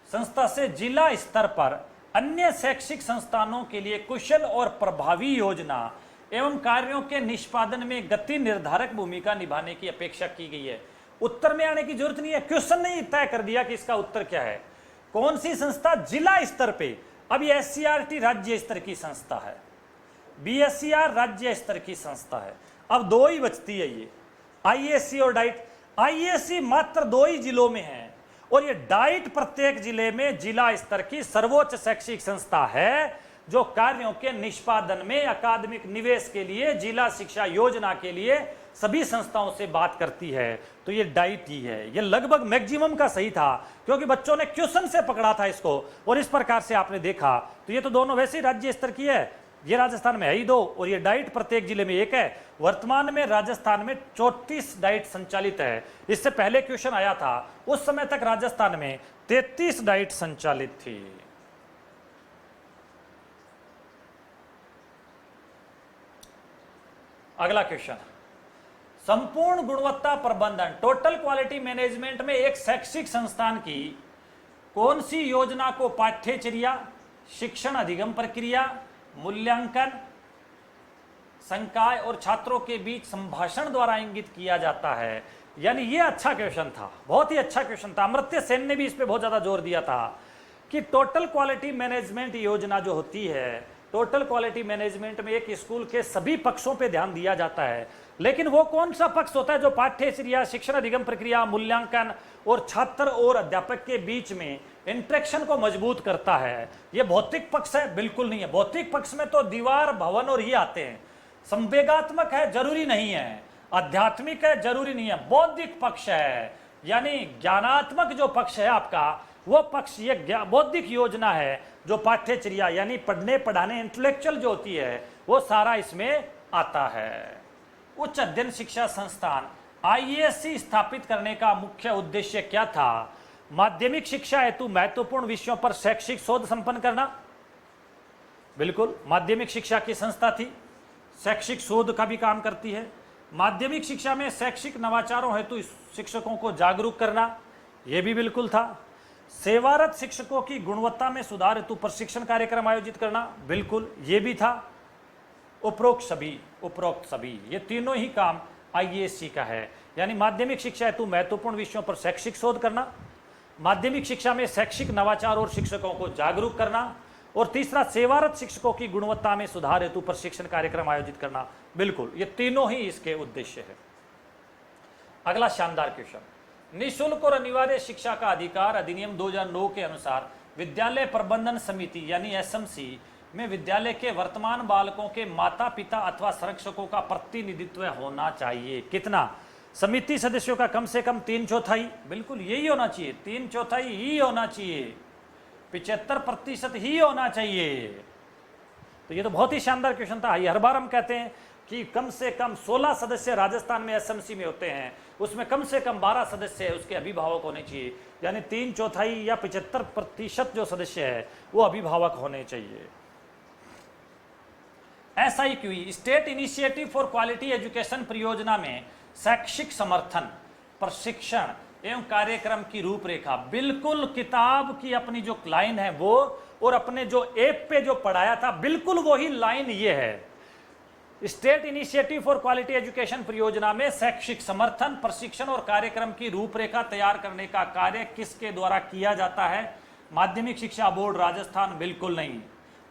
संस्था से जिला स्तर पर अन्य शैक्षिक संस्थानों के लिए कुशल और प्रभावी योजना एवं कार्यों के निष्पादन में गति निर्धारक भूमिका निभाने की अपेक्षा की गई है। उत्तर में आने की जरूरत नहीं है, क्वेश्चन ने तय कर दिया कि इसका उत्तर क्या है। कौन सी संस्था? जिला स्तर पे। अब ये SCRT राज्य स्तर की संस्था है, BSCR राज्य स्तर की संस्था है। अब 2 ही बचती है, ये IAC और डाइट। IAC मात्र 2 ही जिलों में है, और ये डाइट प्रत्येक जिले में जिला स्तर की सर्वोच्च शैक्षिक संस्था है, जो कार्यों के निष्पादन में अकादमिक निवेश के लिए, जिला शिक्षा योजना के लिए सभी संस्थाओं से बात करती है। तो ये डाइट ही है। ये लगभग मैक्सिमम का सही था, क्योंकि बच्चों ने क्वेश्चन से पकड़ा था इसको और इस प्रकार से आपने देखा। तो ये तो दोनों वैसे ही राज्य स्तर की है, ये राजस्थान में है ही 2 और ये डाइट प्रत्येक जिले में 1 है। वर्तमान में राजस्थान में 34 डाइट संचालित है। इससे पहले क्वेश्चन आया था, उस समय तक राजस्थान में 33 डाइट संचालित थी। अगला क्वेश्चन, संपूर्ण गुणवत्ता प्रबंधन टोटल क्वालिटी मैनेजमेंट में एक शैक्षिक संस्थान की कौन सी योजना को पाठ्यचर्या, शिक्षण अधिगम प्रक्रिया, मूल्यांकन, संकाय और छात्रों के बीच संभाषण द्वारा इंगित किया जाता है? यानी ये अच्छा क्वेश्चन था, बहुत ही अच्छा क्वेश्चन था। अमर्त्य सेन ने भी इस पे बहुत ज्यादा जोर दिया था कि टोटल क्वालिटी मैनेजमेंट योजना जो होती है, टोटल क्वालिटी मैनेजमेंट में एक स्कूल के सभी पक्षों पे ध्यान दिया जाता है, लेकिन वो कौन सा पक्ष होता है जो पाठ्यचर्या, शिक्षण अधिगम प्रक्रिया, मूल्यांकन और छात्र और अध्यापक के बीच में इंटरेक्शन को मजबूत करता है? ये भौतिक पक्ष है? बिल्कुल नहीं है। भौतिक पक्ष में तो दीवार, भवन और ये आते हैं। संवेगात्मक है? जरूरी नहीं है। आध्यात्मिक है? जरूरी नहीं है। बौद्धिक पक्ष है, यानी ज्ञानात्मक जो पक्ष है आपका, वो पक्ष ये बौद्धिक योजना है जो पाठ्यचर्या यानी पढ़ने पढ़ाने इंटेलेक्चुअल जो होती है वो सारा इसमें आता है। उच्च अध्ययन शिक्षा संस्थान IASC स्थापित करने का मुख्य उद्देश्य क्या था? माध्यमिक शिक्षा हेतु महत्वपूर्ण विषयों पर शैक्षिक शोध संपन्न करना। बिल्कुल, माध्यमिक शिक्षा की संस्था थी, शैक्षिक शोध का भी काम करती है। माध्यमिक शिक्षा में शैक्षिक नवाचारों हेतु शिक्षकों को जागरूक करना, यह भी बिल्कुल था। सेवारत शिक्षकों की गुणवत्ता में सुधार हेतु प्रशिक्षण कार्यक्रम आयोजित करना, बिल्कुल ये भी था। उपरोक्त सभी ये तीनों ही काम IASC का है। यानी माध्यमिक शिक्षा हेतु महत्वपूर्ण विषयों पर शैक्षिक शोध करना, माध्यमिक शिक्षा में शैक्षिक नवाचार और शिक्षकों को जागरूक करना, और तीसरा सेवारत शिक्षकों की गुणवत्ता में सुधार हेतु प्रशिक्षण कार्यक्रम आयोजित करना। बिल्कुल ये तीनों ही इसके उद्देश्य है। अगला शानदार क्वेश्चन, निःशुल्क और अनिवार्य शिक्षा का अधिकार अधिनियम 2009 के अनुसार विद्यालय प्रबंधन समिति यानी SMC में विद्यालय के वर्तमान बालकों के माता पिता अथवा संरक्षकों का प्रतिनिधित्व होना चाहिए। कितना? समिति सदस्यों का कम से कम 3/4। बिल्कुल यही होना चाहिए, 3/4 ही होना चाहिए, 75% ही होना चाहिए। तो ये तो बहुत ही शानदार क्वेश्चन था। हर बार हम कहते हैं कि कम से कम 16 सदस्य राजस्थान में SMC में होते हैं, उसमें कम से कम 12 सदस्य उसके अभिभावक होने चाहिए, यानी 3/4 या 75% जो सदस्य है वो अभिभावक होने चाहिए। SIQE state initiative for quality education परियोजना में शैक्षिक समर्थन, प्रशिक्षण एवं कार्यक्रम की रूपरेखा, बिल्कुल किताब की अपनी जो लाइन है वो, और अपने जो ऐप पे जो पढ़ाया था बिल्कुल वही लाइन ये है। State initiative for quality education परियोजना में शैक्षिक समर्थन, प्रशिक्षण और कार्यक्रम की रूपरेखा तैयार करने का कार्य किसके द्वारा किया जाता है? माध्यमिक शिक्षा बोर्ड राजस्थान? बिल्कुल नहीं।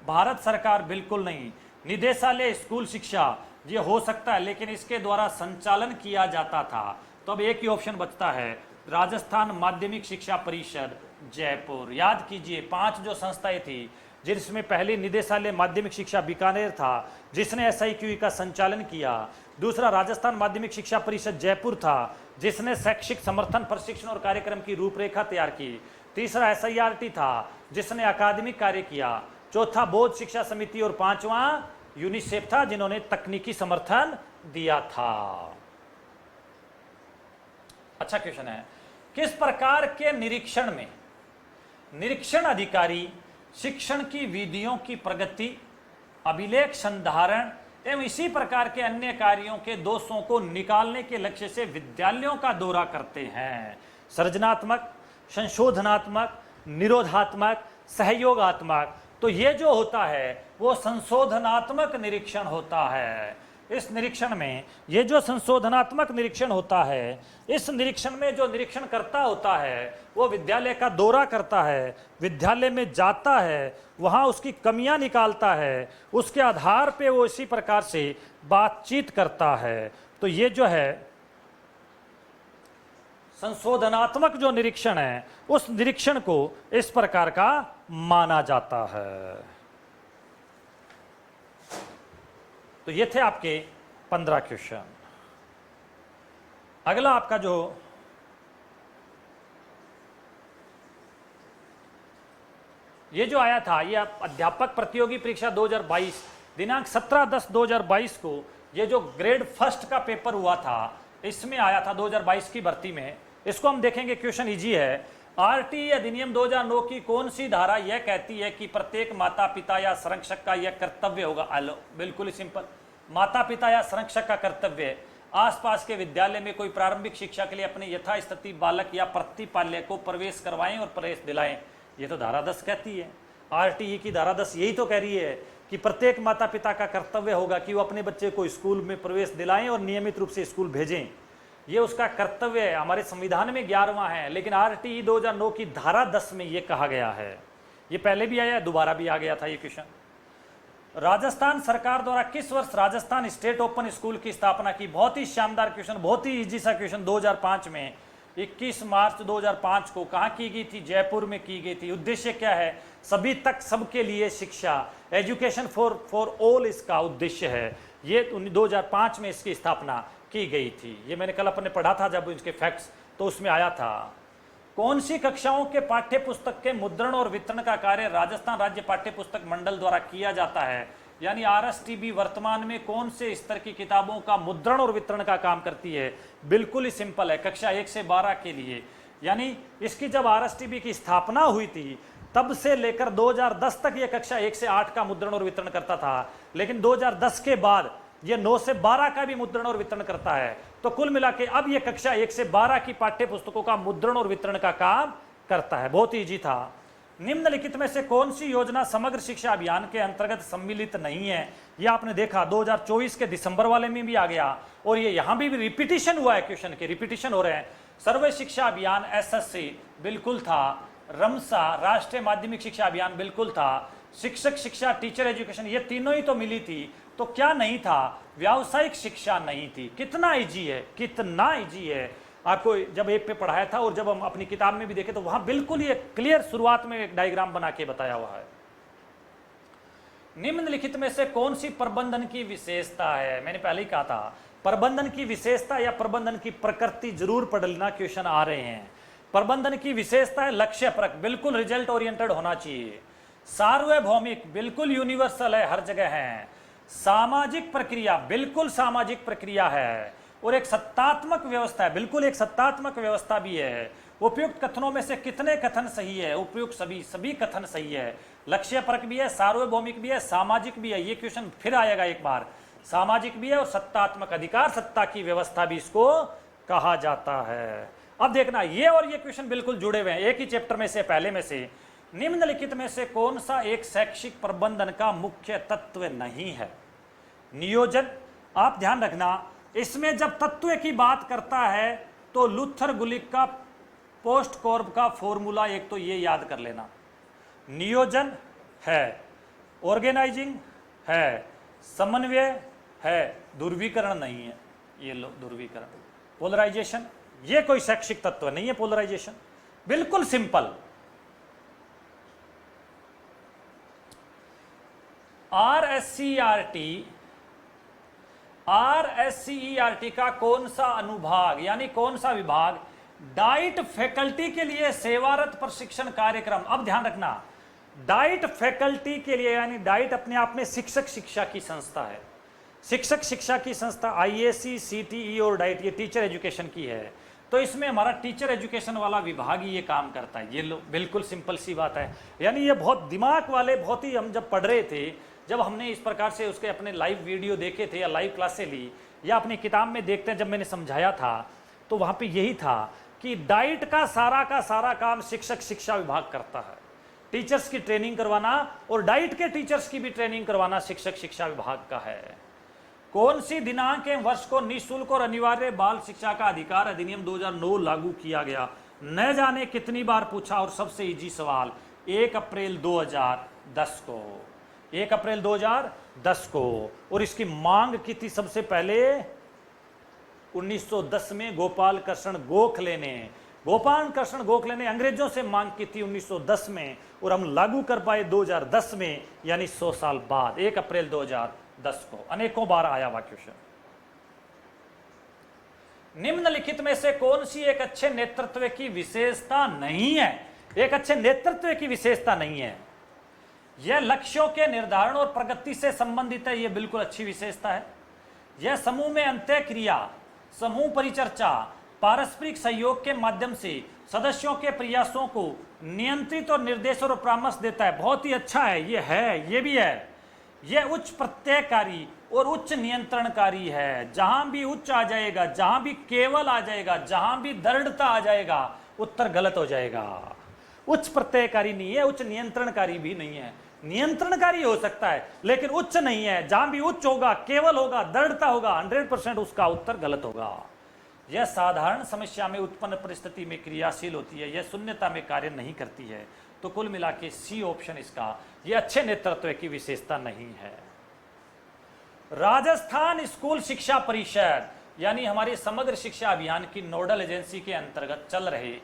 भारत सरकार? बिल्कुल नहीं। निदेशालय स्कूल शिक्षा ये हो सकता है, लेकिन इसके द्वारा संचालन किया जाता था। तो अब एक ही ऑप्शन बचता है, राजस्थान माध्यमिक शिक्षा परिषद जयपुर। याद कीजिए 5 जो संस्थाएं थी, जिसमें पहले निदेशालय माध्यमिक शिक्षा बीकानेर था जिसने SIQE का संचालन किया, दूसरा राजस्थान माध्यमिक शिक्षा परिषद जयपुर था जिसने शैक्षिक समर्थन, प्रशिक्षण और कार्यक्रम की रूपरेखा तैयार की, तीसरा SIRT था जिसने अकादमिक कार्य किया, चौथा बोध शिक्षा समिति और 5वां यूनिसेफ था जिन्होंने तकनीकी समर्थन दिया था। अच्छा क्वेश्चन है, किस प्रकार के निरीक्षण में निरीक्षण अधिकारी शिक्षण की विधियों की प्रगति, अभिलेख संधारण एवं इसी प्रकार के अन्य कार्यों के दोषों को निकालने के लक्ष्य से विद्यालयों का दौरा करते हैं? सृजनात्मक, संशोधनात्मक, निरोधात्मक, सहयोगात्मक। तो ये जो होता है वो संशोधनात्मक निरीक्षण होता है। इस निरीक्षण में ये जो संशोधनात्मक निरीक्षण होता है, इस निरीक्षण में जो निरीक्षण करता होता है वो विद्यालय का दौरा करता है, विद्यालय में जाता है, वहाँ उसकी कमियां निकालता है, उसके आधार पे वो इसी प्रकार से बातचीत करता है। तो ये जो है संशोधनात्मक जो निरीक्षण है, उस निरीक्षण को इस प्रकार का माना जाता है। तो ये थे आपके 15 क्वेश्चन। अगला आपका जो ये जो आया था, ये अध्यापक प्रतियोगी परीक्षा 2022 दिनांक 17/10/2022 को ये जो ग्रेड फर्स्ट का पेपर हुआ था, इसमें आया था 2022 की भर्ती में। इसको हम देखेंगे, क्वेश्चन इजी है। आरटी अधिनियम 2009 की कौन सी धारा यह कहती है कि प्रत्येक माता पिता या संरक्षक का यह कर्तव्य होगा? आलो, बिल्कुल ही सिंपल। माता पिता या संरक्षक का कर्तव्य आसपास के विद्यालय में कोई प्रारंभिक शिक्षा के लिए अपने यथास्थिति बालक या प्रतिपाल्य को प्रवेश करवाएं और प्रवेश दिलाएं। ये तो धारा 10 कहती है। आरटीई की धारा 10 यही तो कह रही है कि प्रत्येक माता पिता का कर्तव्य होगा कि वो अपने बच्चे को स्कूल में प्रवेश दिलाएं और नियमित रूप से स्कूल भेजें। ये उसका कर्तव्य है। हमारे संविधान में 11वां है, लेकिन आरटीई 2009 की धारा 10 में ये कहा गया है। ये पहले भी आया, दोबारा भी आ गया था ये क्वेश्चन। राजस्थान सरकार द्वारा किस वर्ष राजस्थान स्टेट ओपन स्कूल की स्थापना की? बहुत ही शानदार क्वेश्चन, बहुत ही इजी सा क्वेश्चन। 2005 में 21 मार्च 2005 को कहाँ की गई थी? जयपुर में की गई थी। उद्देश्य क्या है? सभी तक सबके लिए शिक्षा, एजुकेशन फॉर ऑल इसका उद्देश्य है। ये 2005 में इसकी स्थापना की गई थी। ये मैंने कल अपने पढ़ा था जब इसके फैक्ट्स, तो उसमें आया था। कौन सी कक्षाओं के पाठ्य पुस्तक के मुद्रण और वितरण का कार्य राजस्थान राज्य पाठ्य पुस्तक मंडल द्वारा किया जाता है? यानी आरएसटीबी वर्तमान में कौन से स्तर की किताबों का मुद्रण और वितरण का काम करती है? बिल्कुल ही सिंपल है, कक्षा 1 से 12 के लिए। यानी इसकी जब आरएसटीबी की स्थापना हुई थी तब से लेकर 2010 तक ये कक्षा 1 से 8 का मुद्रण और वितरण करता था, लेकिन 2010 के बाद ये 9 से 12 का भी मुद्रण और वितरण करता है। तो कुल मिला के अब ये कक्षा 1 से 12 की पाठ्य पुस्तकों का मुद्रण और वितरण का काम करता है। बहुत इजी था। निम्नलिखित में से कौन सी योजना समग्र शिक्षा अभियान के अंतर्गत सम्मिलित नहीं है? ये आपने देखा 2024 के दिसंबर वाले में भी आ गया, और ये यहां भी रिपीटिशन हुआ है, क्वेश्चन के रिपीटिशन हो रहे हैं। सर्व शिक्षा अभियान एसएससी बिल्कुल था, रमसा राष्ट्रीय माध्यमिक शिक्षा अभियान बिल्कुल था, शिक्षक शिक्षा टीचर एजुकेशन ये तीनों ही तो मिली थी। तो क्या नहीं था? व्यावसायिक शिक्षा नहीं थी। कितना इजी है, कितना इजी है। आपको जब एक पे पढ़ाया था और जब हम अपनी किताब में भी देखे तो वहां बिल्कुल ही क्लियर शुरुआत में एक डायग्राम बना के बताया हुआ है। निम्नलिखित में से कौन सी प्रबंधन की विशेषता है? मैंने पहले ही कहा था प्रबंधन की विशेषता या प्रबंधन की प्रकृति जरूर पढ़ लेना, क्वेश्चन आ रहे हैं। प्रबंधन की विशेषता है लक्ष्य परक, बिल्कुल रिजल्ट ओरिएंटेड होना चाहिए। सार्वभौमिक, बिल्कुल यूनिवर्सल है, हर जगह है। सामाजिक प्रक्रिया, बिल्कुल सामाजिक प्रक्रिया है। और एक सत्तात्मक व्यवस्था है, बिल्कुल एक सत्तात्मक व्यवस्था भी है। उपयुक्त कथनों में से कितने कथन सही है? उपयुक्त सभी कथन सही है। लक्ष्य परक भी है, सार्वभौमिक भी है, सामाजिक भी है। ये क्वेश्चन फिर आएगा एक बार। सामाजिक भी है और सत्तात्मक, अधिकार सत्ता की व्यवस्था भी इसको कहा जाता है। अब देखना, ये और ये क्वेश्चन बिल्कुल जुड़े हुए हैं, एक ही चैप्टर में से, पहले में से। निम्नलिखित में से कौन सा एक शैक्षिक प्रबंधन का मुख्य तत्व नहीं है? नियोजन। आप ध्यान रखना, इसमें जब तत्व की बात करता है तो लूथर गुलिक का पोस्ट कॉर्ब का फॉर्मूला एक तो ये याद कर लेना। नियोजन है, ऑर्गेनाइजिंग है, समन्वय है, ध्रुवीकरण नहीं है। ये लो, ध्रुवीकरण, पोलराइजेशन, ये कोई शैक्षिक तत्व नहीं है। पोलराइजेशन बिल्कुल सिंपल। आरएससीईआरटी का कौन सा अनुभाग यानी कौन सा विभाग डाइट फैकल्टी के लिए सेवारत प्रशिक्षण कार्यक्रम? अब ध्यान रखना, डाइट फैकल्टी के लिए, यानी डाइट अपने आप में शिक्षक शिक्षा की संस्था है। शिक्षक शिक्षा की संस्था आईएसी, सीटीई और डाइट, ये टीचर एजुकेशन की है। तो इसमें हमारा टीचर एजुकेशन वाला विभाग ही ये काम करता है। ये लो, बिल्कुल सिंपल सी बात है। यानी ये बहुत दिमाग वाले, बहुत ही, हम जब पढ़ रहे थे, जब हमने इस प्रकार से उसके अपने लाइव वीडियो देखे थे या लाइव क्लासें ली या अपनी किताब में देखते हैं, जब मैंने समझाया था तो वहाँ पे यही था कि डाइट का सारा काम शिक्षक शिक्षा विभाग करता है। टीचर्स की ट्रेनिंग करवाना और डाइट के टीचर्स की भी ट्रेनिंग करवाना शिक्षक शिक्षा विभाग का है। कौन सी दिनांक एवं वर्ष को निःशुल्क और अनिवार्य बाल शिक्षा का अधिकार अधिनियम 2009 लागू किया गया? न जाने कितनी बार पूछा, और सबसे इजी सवाल, 1 अप्रैल 2010 को। 1 अप्रैल 2010 को। और इसकी मांग की थी सबसे पहले 1910 में गोपाल कृष्ण गोखले ने। अंग्रेजों से मांग की थी 1910 में, और हम लागू कर पाए 2010 में, यानी 100 साल बाद, 1 अप्रैल 2010 को। अनेकों बार आया हुआ क्वेश्चन। निम्नलिखित में से कौन सी एक अच्छे नेतृत्व की विशेषता नहीं है? एक अच्छे नेतृत्व की विशेषता नहीं है। यह लक्ष्यों के निर्धारण और प्रगति से संबंधित है, यह बिल्कुल अच्छी विशेषता है। यह समूह में अंतः क्रिया, समूह परिचर्चा, पारस्परिक सहयोग के माध्यम से सदस्यों के प्रयासों को नियंत्रित और निर्देश और परामर्श देता है। बहुत ही अच्छा है, ये भी है। यह उच्च प्रत्ययकारी और उच्च नियंत्रणकारी है। जहां भी उच्च आ जाएगा, जहां भी केवल आ जाएगा, जहां भी दृढ़ता आ जाएगा, उत्तर गलत हो जाएगा। उच्च प्रत्ययकारी नहीं है, उच्च नियंत्रणकारी भी नहीं है। नियंत्रणकारी हो सकता है लेकिन उच्च नहीं है। जहां भी उच्च होगा, केवल होगा, दृढ़ता होगा, 100% उसका उत्तर गलत होगा। यह साधारण समस्या में उत्पन्न परिस्थिति में क्रियाशील होती है, यह शून्यता में कार्य नहीं करती है। तो कुल मिला के सी ऑप्शन इसका, यह अच्छे नेतृत्व की विशेषता नहीं है। राजस्थान स्कूल शिक्षा परिषद यानी हमारे समग्र शिक्षा अभियान की नोडल एजेंसी के अंतर्गत चल रहे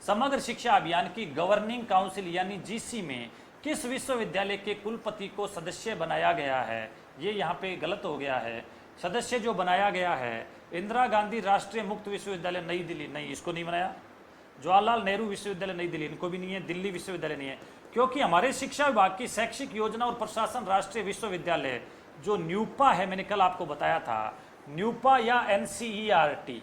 समग्र शिक्षा अभियान की गवर्निंग काउंसिल यानी जीसी में किस विश्वविद्यालय के कुलपति को सदस्य बनाया गया है? ये यहाँ पे गलत हो गया है। सदस्य जो बनाया गया है इंदिरा गांधी राष्ट्रीय मुक्त विश्वविद्यालय नई दिल्ली, नहीं, इसको नहीं बनाया। जवाहरलाल नेहरू विश्वविद्यालय नई दिल्ली, इनको भी नहीं है। दिल्ली विश्वविद्यालय नहीं है, क्योंकि हमारे शिक्षा विभाग की शैक्षिक योजना और प्रशासन राष्ट्रीय विश्वविद्यालय जो न्यूपा है, मैंने कल आपको बताया था, न्यूपा या NCERT।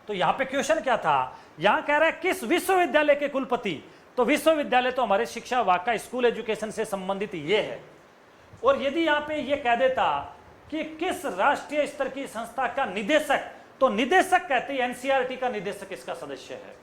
तो यहाँ पे क्वेश्चन क्या था, यहाँ कह रहा है किस विश्वविद्यालय के कुलपति। तो विश्वविद्यालय तो हमारे शिक्षा विभाग का स्कूल एजुकेशन से संबंधित ये है। और यदि यहाँ पे ये कह देता कि किस राष्ट्रीय स्तर की संस्था का निदेशक, तो निदेशक कहते हैं NCERT का निदेशक इसका सदस्य है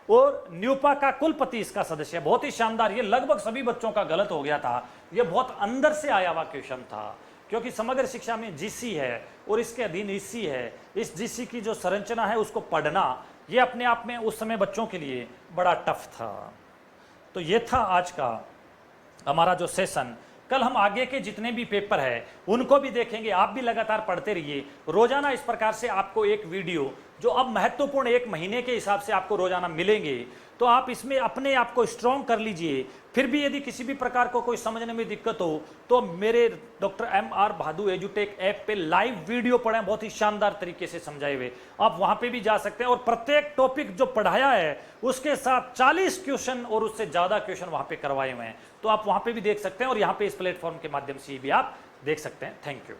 और न्यूपा का कुलपति इसका सदस्य है। बहुत ही शानदार, ये लगभग सभी बच्चों का गलत हो गया था। ये बहुत अंदर से आया हुआ क्वेश्चन था, क्योंकि समग्र शिक्षा में जीसी है और इसके अधीन ईसी है। इस जीसी की जो संरचना है उसको पढ़ना ये अपने आप में उस समय बच्चों के लिए बड़ा टफ था। तो ये था आज का हमारा जो सेशन। कल हम आगे के जितने भी पेपर है उनको भी देखेंगे। आप भी लगातार पढ़ते रहिए। रोजाना इस प्रकार से आपको एक वीडियो जो अब महत्वपूर्ण 1 महीने के हिसाब से आपको रोजाना मिलेंगे, तो आप इसमें अपने आप को स्ट्रॉन्ग कर लीजिए। फिर भी यदि किसी भी प्रकार को कोई समझने में दिक्कत हो तो मेरे डॉक्टर MR भादु एजुटेक ऐप पे लाइव वीडियो पढ़ें, बहुत ही शानदार तरीके से समझाए हुए। आप वहां पे भी जा सकते हैं और प्रत्येक टॉपिक जो पढ़ाया है उसके साथ 40 क्वेश्चन और उससे ज्यादा क्वेश्चन वहां पे करवाए हुए हैं। तो आप वहां पे भी देख सकते हैं और यहाँ पे इस प्लेटफॉर्म के माध्यम से भी आप देख सकते हैं। Thank you.